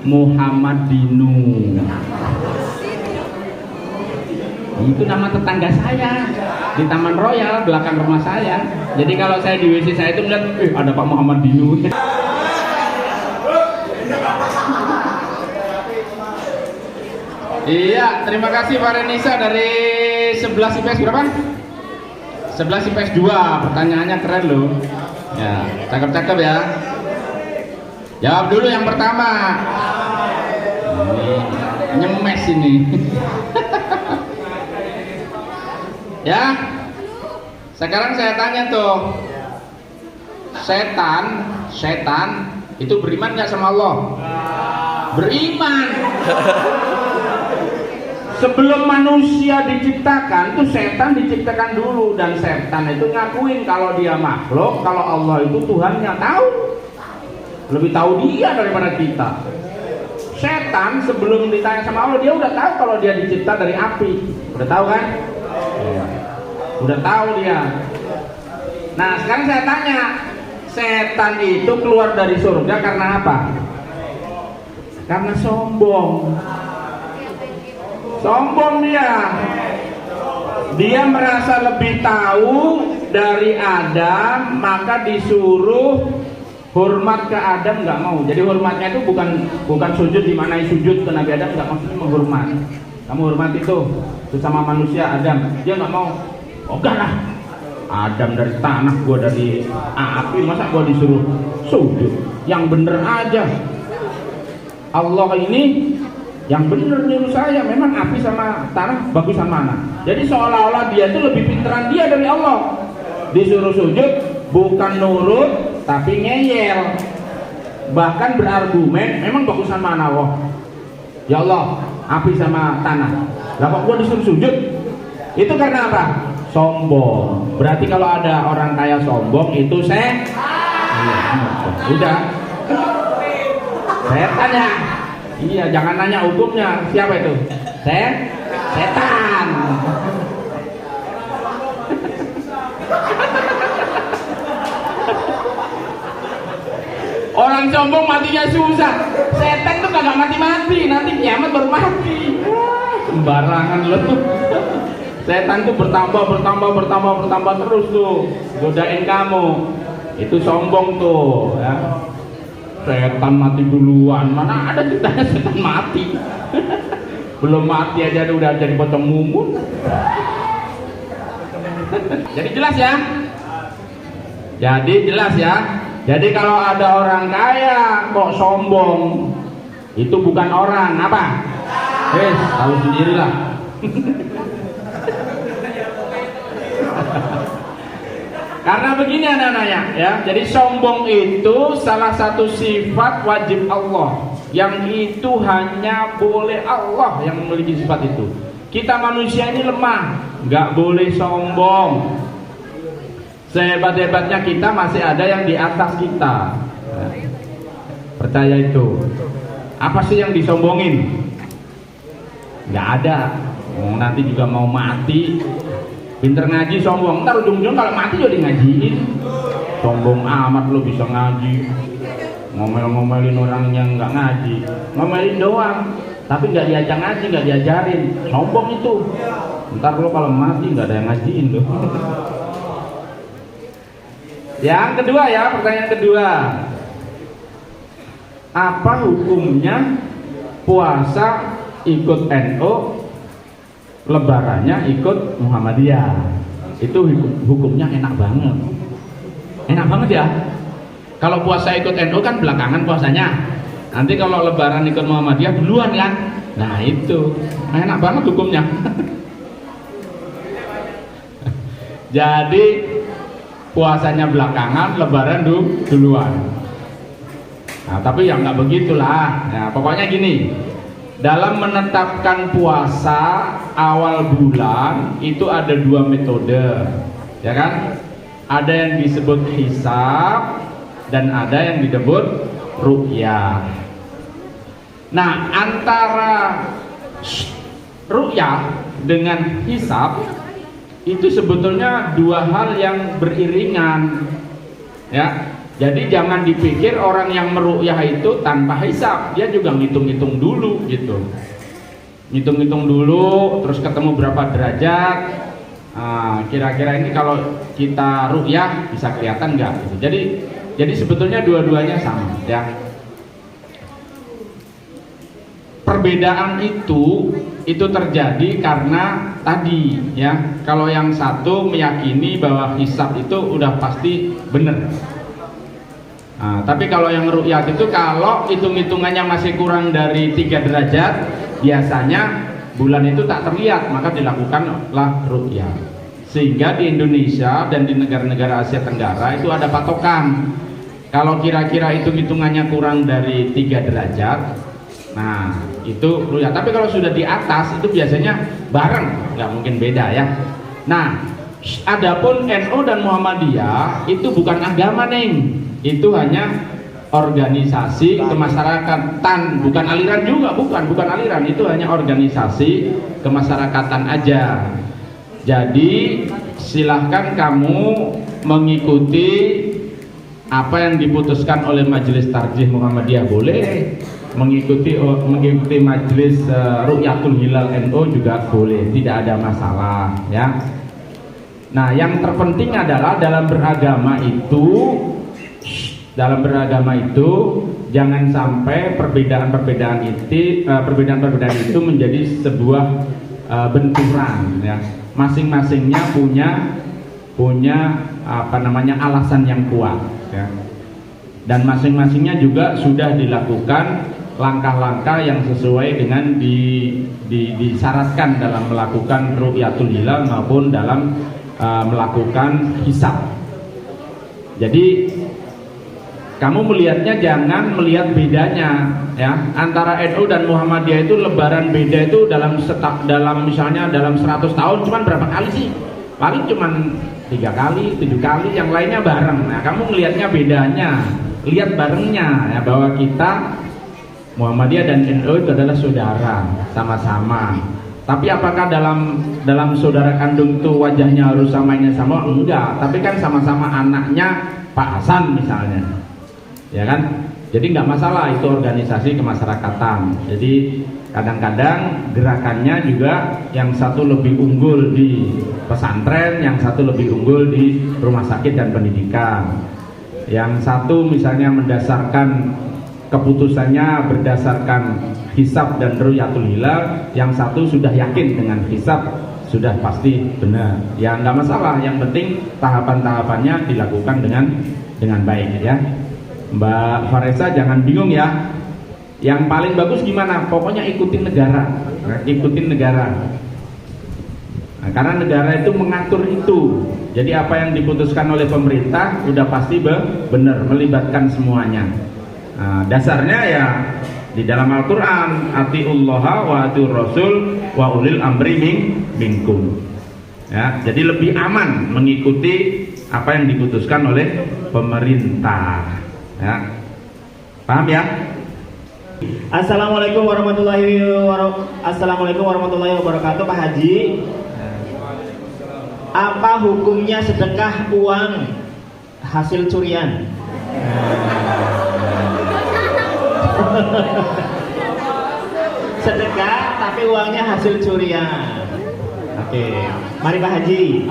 Muhammadinu. Itu nama tetangga saya di Taman Royal belakang rumah saya. Jadi kalau saya di WC saya itu melihat, ada Pak Muhammadinu. Iya, terima kasih Pak Renisa dari 11 IPS berapa? 11 IPS 2, pertanyaannya keren loh. Ya, cakep-cakep ya. Jawab dulu yang pertama. Ini nyemes ini. Ya, sekarang saya tanya tuh, setan itu beriman nggak sama Allah? Beriman. Sebelum manusia diciptakan, tuh setan diciptakan dulu, dan setan itu ngakuin kalau dia makhluk, kalau Allah itu Tuhannya. Tahu, lebih tahu dia daripada kita. Setan sebelum ditanya sama Allah, dia udah tahu kalau dia dicipta dari api. Udah tahu kan? Udah tahu dia. Nah, sekarang saya tanya, setan itu keluar dari surga karena apa? Karena sombong. Sombong dia. Dia merasa lebih tahu dari Adam, maka disuruh hormat ke Adam, nggak mau. Jadi hormatnya itu bukan sujud di mana sujud ke Nabi Adam, nggak, maksudnya menghormat. Kamu hormat itu sesama manusia Adam, dia nggak mau. Oh enggak lah, Adam dari tanah, gua dari api, masa gua disuruh sujud? Yang bener aja. Allah ini yang bener nyuruh saya, memang api sama tanah bagusan mana? Jadi seolah-olah dia itu lebih pinteran dia dari Allah. Disuruh sujud bukan nurut tapi ngeyel, bahkan berargumen, memang bagusan mana Allah? Ya Allah, api sama tanah. Lah kok gua disuruh sujud? Itu karena apa? Sombong. Berarti kalau ada orang kaya sombong itu udah setan ya. Iya, jangan nanya hukumnya. Siapa itu? Setan. Orang sombong matinya susah. Setan tuh kagak mati-mati, nanti kiamat baru mati. Sembarangan lo. Setan tuh bertambah terus tuh, godain kamu. Itu sombong tuh, ya. Setan mati duluan, mana ada ceritanya setan mati. Belum mati aja udah jadi pocong mumun. Jadi jelas ya? Jadi kalau ada orang kaya kok sombong, itu bukan orang, apa? Tahu sendirilah. Karena begini anak-anaknya ya. Jadi sombong itu salah satu sifat wajib Allah, yang itu hanya boleh Allah yang memiliki sifat itu. Kita manusia ini lemah, nggak boleh sombong. Sehebat-hebatnya kita masih ada yang di atas kita. Percaya itu. Apa sih yang disombongin? Nggak ada. Nanti juga mau mati, pinter ngaji sombong. Ntar ujung-ujung kalau mati juga di ngajiin. Sombong amat lo bisa ngaji. Ngomel-ngomelin orang yang nggak ngaji. Ngomelin doang, tapi nggak diajak ngaji, nggak diajarin. Sombong itu. Ntar lo kalau mati nggak ada yang ngajiin lo. Yang kedua ya, pertanyaan kedua. Apa hukumnya puasa ikut NU, lebarannya ikut Muhammadiyah? Itu hukumnya enak banget. Enak banget ya. Kalau puasa ikut NU kan belakangan puasanya. Nanti kalau lebaran ikut Muhammadiyah duluan kan. Nah itu enak banget hukumnya. Jadi puasanya belakangan, lebaran duluan. Nah, tapi ya nggak begitulah. Nah, pokoknya gini, dalam menetapkan puasa awal bulan itu ada dua metode, ya kan? Ada yang disebut hisab dan ada yang disebut ru'yah. Nah, antara ru'yah dengan hisab itu sebetulnya dua hal yang beriringan, ya. Jadi jangan dipikir orang yang meru'yah itu tanpa hisab, dia juga ngitung-ngitung dulu gitu. Ngitung-ngitung dulu, terus ketemu berapa derajat. Kira-kira ini kalau kita ru'yah bisa kelihatan nggak? Gitu. Jadi sebetulnya dua-duanya sama, ya. Perbedaan itu terjadi karena tadi ya, kalau yang satu meyakini bahwa hisab itu udah pasti benar. Tapi kalau yang ru'yat itu kalau hitung-hitungannya masih kurang dari 3 derajat, biasanya bulan itu tak terlihat, maka dilakukanlah ru'yat. Sehingga di Indonesia dan di negara-negara Asia Tenggara itu ada patokan. Kalau kira-kira hitung-hitungannya kurang dari 3 derajat, nah itu ru'yat. Tapi kalau sudah di atas itu biasanya bareng, nggak mungkin beda ya. Nah, adapun NU dan Muhammadiyah itu bukan agama neng. Itu hanya organisasi kemasyarakatan, bukan aliran juga, bukan aliran, itu hanya organisasi kemasyarakatan aja. Jadi silahkan kamu mengikuti apa yang diputuskan oleh Majelis Tarjih Muhammadiyah boleh, mengikuti Majelis Ru'yatul Hilal NU juga boleh, tidak ada masalah ya. Nah, yang terpenting adalah dalam beragama itu jangan sampai perbedaan-perbedaan itu menjadi sebuah benturan ya. Masing-masingnya punya alasan yang kuat ya. Dan masing-masingnya juga sudah dilakukan langkah-langkah yang sesuai dengan disyaratkan dalam melakukan ru'yatul hilal maupun dalam melakukan hisab. Jadi kamu melihatnya jangan melihat bedanya ya antara NU dan Muhammadiyah. Itu lebaran beda itu dalam misalnya dalam 100 tahun cuman berapa kali sih? Paling cuman 3 kali, 7 kali, yang lainnya bareng. Nah, kamu melihatnya bedanya, lihat barengnya ya, bahwa kita Muhammadiyah dan NU itu adalah saudara, sama-sama. Tapi apakah dalam saudara kandung itu wajahnya harus samanya sama? Enggak, tapi kan sama-sama anaknya Pak Hasan misalnya, ya kan? Jadi nggak masalah, itu organisasi kemasyarakatan. Jadi kadang-kadang gerakannya juga yang satu lebih unggul di pesantren, yang satu lebih unggul di rumah sakit dan pendidikan. Yang satu misalnya mendasarkan keputusannya berdasarkan hisab dan ru'yatul hilal, yang satu sudah yakin dengan hisab, sudah pasti benar. Ya nggak masalah, yang penting tahapan-tahapannya dilakukan dengan baik ya. Mbak Faresa jangan bingung ya. Yang paling bagus gimana? Pokoknya ikutin negara, ikutin negara. Nah, karena negara itu mengatur itu. Jadi apa yang diputuskan oleh pemerintah udah pasti benar, melibatkan semuanya. Nah, dasarnya ya di dalam Al-Quran, atiullaha wa atiur rasul wa ulil amri minkum. Ya, jadi lebih aman mengikuti apa yang diputuskan oleh pemerintah. Ya, paham ya? Assalamualaikum warahmatullahi wabarakatuh. Pak Haji, apa hukumnya sedekah uang hasil curian? Sedekah tapi uangnya hasil curian. Oke, mari Pak Haji.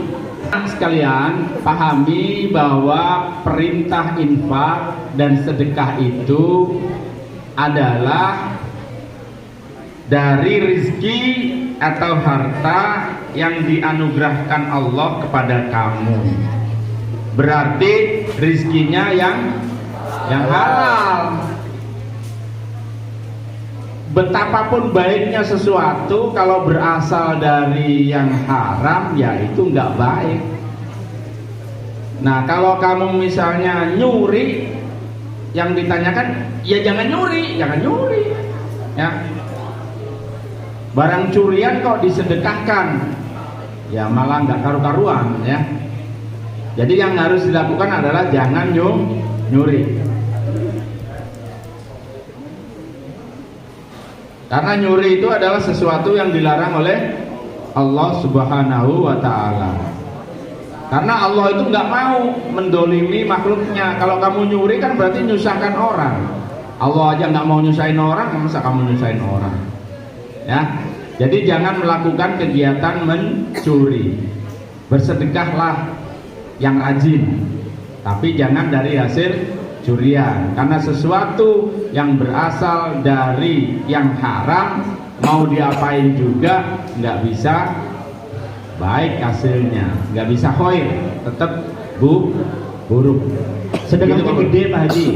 Sekalian pahami bahwa perintah infak dan sedekah itu adalah dari rezeki atau harta yang dianugerahkan Allah kepada kamu. Berarti rezekinya yang halal. Betapapun baiknya sesuatu, kalau berasal dari yang haram, ya itu nggak baik. Nah, kalau kamu misalnya nyuri, yang ditanyakan, ya jangan nyuri, ya. Barang curian kok disedekahkan, ya malah nggak karu-karuan, ya. Jadi yang harus dilakukan adalah jangan nyuri. Karena nyuri itu adalah sesuatu yang dilarang oleh Allah Subhanahu wa Ta'ala. Karena Allah itu nggak mau mendolimi makhluknya. Kalau kamu nyuri kan berarti nyusahkan orang. Allah aja nggak mau nyusahin orang, masa kamu nyusahin orang? Ya, jadi jangan melakukan kegiatan mencuri. Bersedekahlah yang rajin, tapi jangan dari hasil curian, karena sesuatu yang berasal dari yang haram mau diapain juga nggak bisa baik hasilnya, nggak bisa khair, tetap buruk. Sedekahnya Gitu, gede Pak Haji.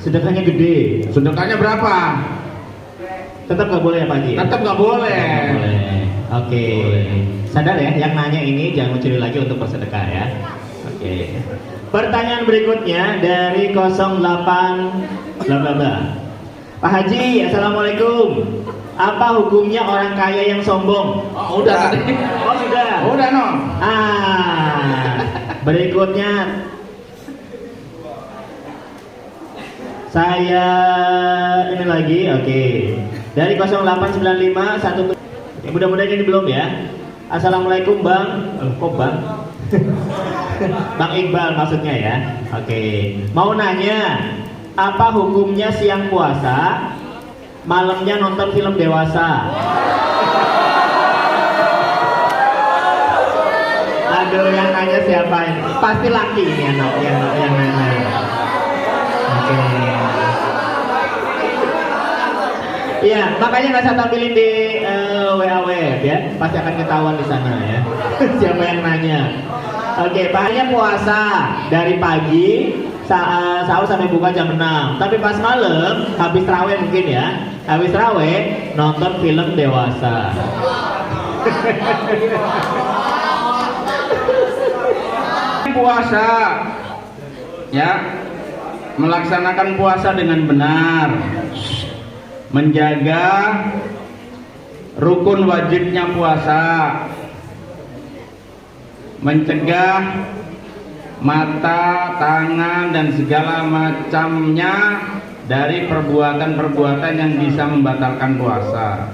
Sedekahnya gede. Sedekahnya berapa? Tetap nggak boleh ya Pak Haji? Tetap nggak boleh. Oke. Sadar ya, yang nanya ini jangan mencuri lagi untuk bersedekah ya. Oke. Pertanyaan berikutnya dari 08 bla bla bla. Pak Haji, assalamualaikum. Apa hukumnya orang kaya yang sombong? Oh, udah tadi. Oh sudah. Udah no. Berikutnya saya ini lagi, oke. Dari 0895 1. Mudah-mudahan ini belum ya. Assalamualaikum Bang. Kok Bang? Bang Iqbal maksudnya ya. Oke. Mau nanya, apa hukumnya siang puasa, malamnya nonton film dewasa? Aduh, yang nanya siapa ini? Pasti laki ini yang nanya. Oke. Iya, makanya nggak saya tampilin di WA web ya, pasti akan ketahuan di sana ya. Siapa yang nanya? Oke, pahalanya puasa dari pagi sahur sampai buka jam 6. Tapi pas malam habis tarawih mungkin ya, habis tarawih nonton film dewasa. Puasa ya melaksanakan puasa dengan benar, menjaga rukun wajibnya puasa, mencegah mata, tangan, dan segala macamnya dari perbuatan-perbuatan yang bisa membatalkan puasa.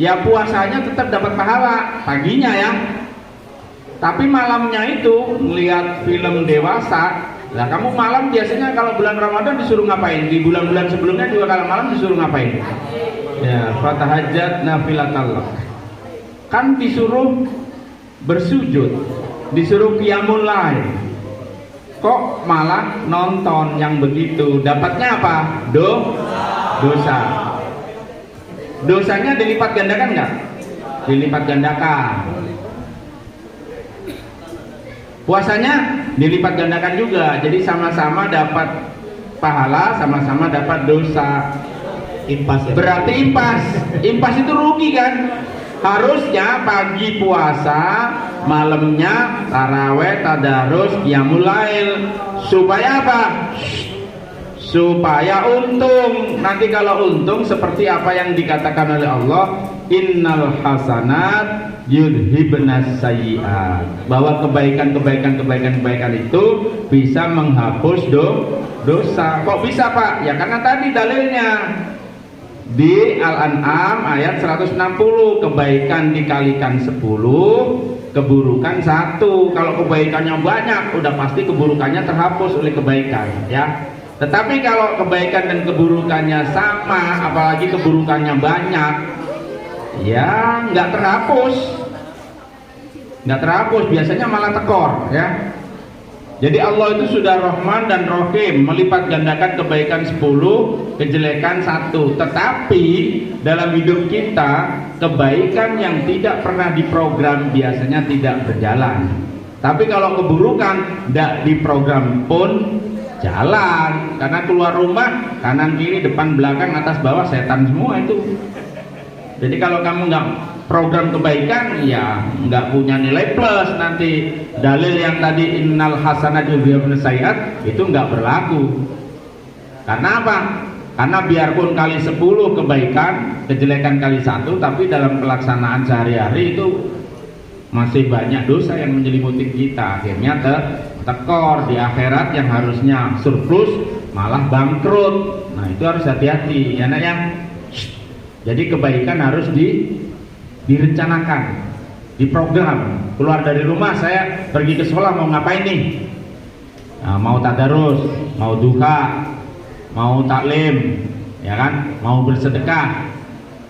Ya puasanya tetap dapat pahala paginya ya, tapi malamnya itu melihat film dewasa. Lah kamu malam biasanya kalau bulan Ramadan disuruh ngapain? Di bulan-bulan sebelumnya juga kalau malam disuruh ngapain? Ya, fatahajjat nafilatallah. Kan disuruh bersujud, disuruh qiyamul lail. Kok malah nonton yang begitu? Dapatnya apa? Dosa. Dosanya dilipat gandakan nggak? Dilipat gandakan. Puasanya dilipat gandakan juga, jadi sama-sama dapat pahala, sama-sama dapat dosa. Impas ya. Berarti impas itu rugi kan? Harusnya pagi puasa, malamnya taraweh, tadarus, qiyamul lail. Supaya apa? Supaya untung. Nanti kalau untung seperti apa yang dikatakan oleh Allah, innal hasanat yudhibnas sayyi'at, bahwa kebaikan itu bisa menghapus dosa. Kok bisa Pak? Ya karena tadi dalilnya di Al-An'am ayat 160, kebaikan dikalikan 10, keburukan 1. Kalau kebaikannya banyak, udah pasti keburukannya terhapus oleh kebaikan ya. Tetapi kalau kebaikan dan keburukannya sama, apalagi keburukannya banyak, ya nggak terhapus, biasanya malah tekor ya. Jadi Allah itu sudah Rahman dan Rahim, melipat gandakan kebaikan 10, kejelekan 1. Tetapi dalam hidup kita, kebaikan yang tidak pernah diprogram biasanya tidak berjalan. Tapi kalau keburukan tidak diprogram pun jalan. Karena keluar rumah, kanan kiri depan belakang atas bawah setan semua itu. Jadi kalau kamu nggak program kebaikan, ya nggak punya nilai plus. Nanti dalil yang tadi innal hasanat yudhibnas sayyi'at itu nggak berlaku. Karena apa? Karena biarpun kali 10 kebaikan, kejelekan kali 1, tapi dalam pelaksanaan sehari-hari itu masih banyak dosa yang menyelimuti kita. Akhirnya tekor di akhirat, yang harusnya surplus malah bangkrut. Nah itu harus hati-hati ya nak ya. Jadi kebaikan harus direncanakan, diprogram. Keluar dari rumah, saya pergi ke sekolah, mau ngapain nih? Nah, mau tadarus, mau duha, mau taklim, ya kan? Mau bersedekah,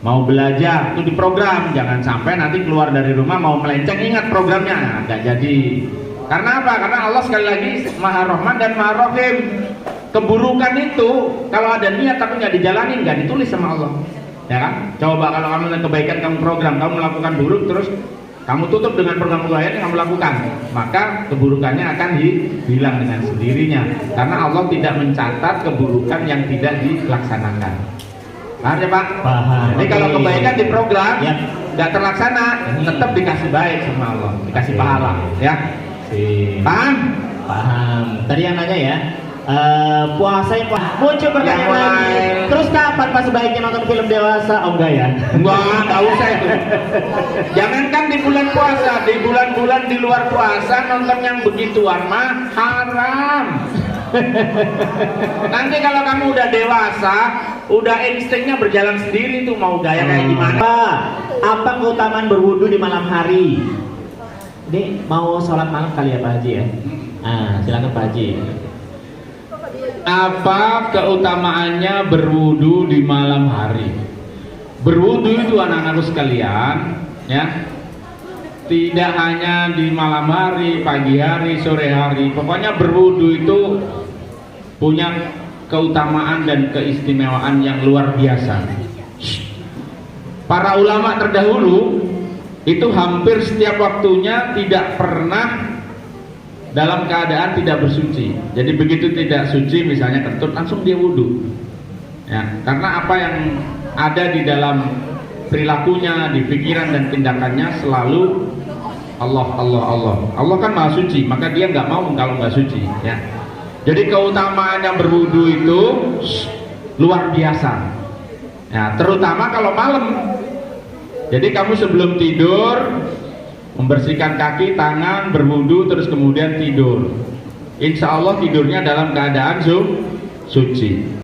mau belajar, itu diprogram. Jangan sampai nanti keluar dari rumah mau melenceng, ingat programnya, nah, nggak jadi. Karena apa? Karena Allah sekali lagi Maha Rahman dan Maha Rahim. Keburukan itu kalau ada niat tapi nggak dijalanin, nggak ditulis sama Allah. Ya kan? Coba kalau kamu dengan kebaikan kamu program, kamu melakukan buruk, terus kamu tutup dengan program kebaikan yang kamu lakukan, maka keburukannya akan hilang dengan sendirinya. Karena Allah tidak mencatat keburukan yang tidak dilaksanakan. Paham ya Pak? Paham. Jadi kalau kebaikan diprogram, ya, nggak terlaksana, tetap dikasih baik sama Allah, dikasih pahala. Ya. Paham? Paham. Tadi yang nanya ya, puasa yang muncul pertanyaan Yang lagi. lain. Terus kapan pas sebaiknya nonton film dewasa? Oh enggak ya? Nggak usah itu. Jangankan di bulan puasa, di bulan-bulan di luar puasa nonton yang begituan mah haram. Nanti kalau kamu udah dewasa, udah instingnya berjalan sendiri tuh mau gaya kayak gimana. Pak, apa keutamaan berwudu di malam hari? Ini mau sholat malam kali ya Pak Haji ya? Ah, silakan Pak Haji. Apa keutamaannya berwudu di malam hari? Berwudu itu anak-anakku sekalian, ya, tidak hanya di malam hari, pagi hari, sore hari. Pokoknya berwudu itu punya keutamaan dan keistimewaan yang luar biasa. Para ulama terdahulu itu hampir setiap waktunya tidak pernah dalam keadaan tidak bersuci. Jadi begitu tidak suci, misalnya kentut, langsung dia wudhu. Ya, karena apa yang ada di dalam perilakunya, di pikiran dan tindakannya selalu Allah, Allah, Allah. Allah kan maha suci, maka dia nggak mau kalau nggak suci. Ya. Jadi keutamaan yang berwudu itu luar biasa. Ya, terutama kalau malam. Jadi kamu sebelum tidur membersihkan kaki, tangan, berwudu, terus kemudian tidur. Insya Allah tidurnya dalam keadaan suci.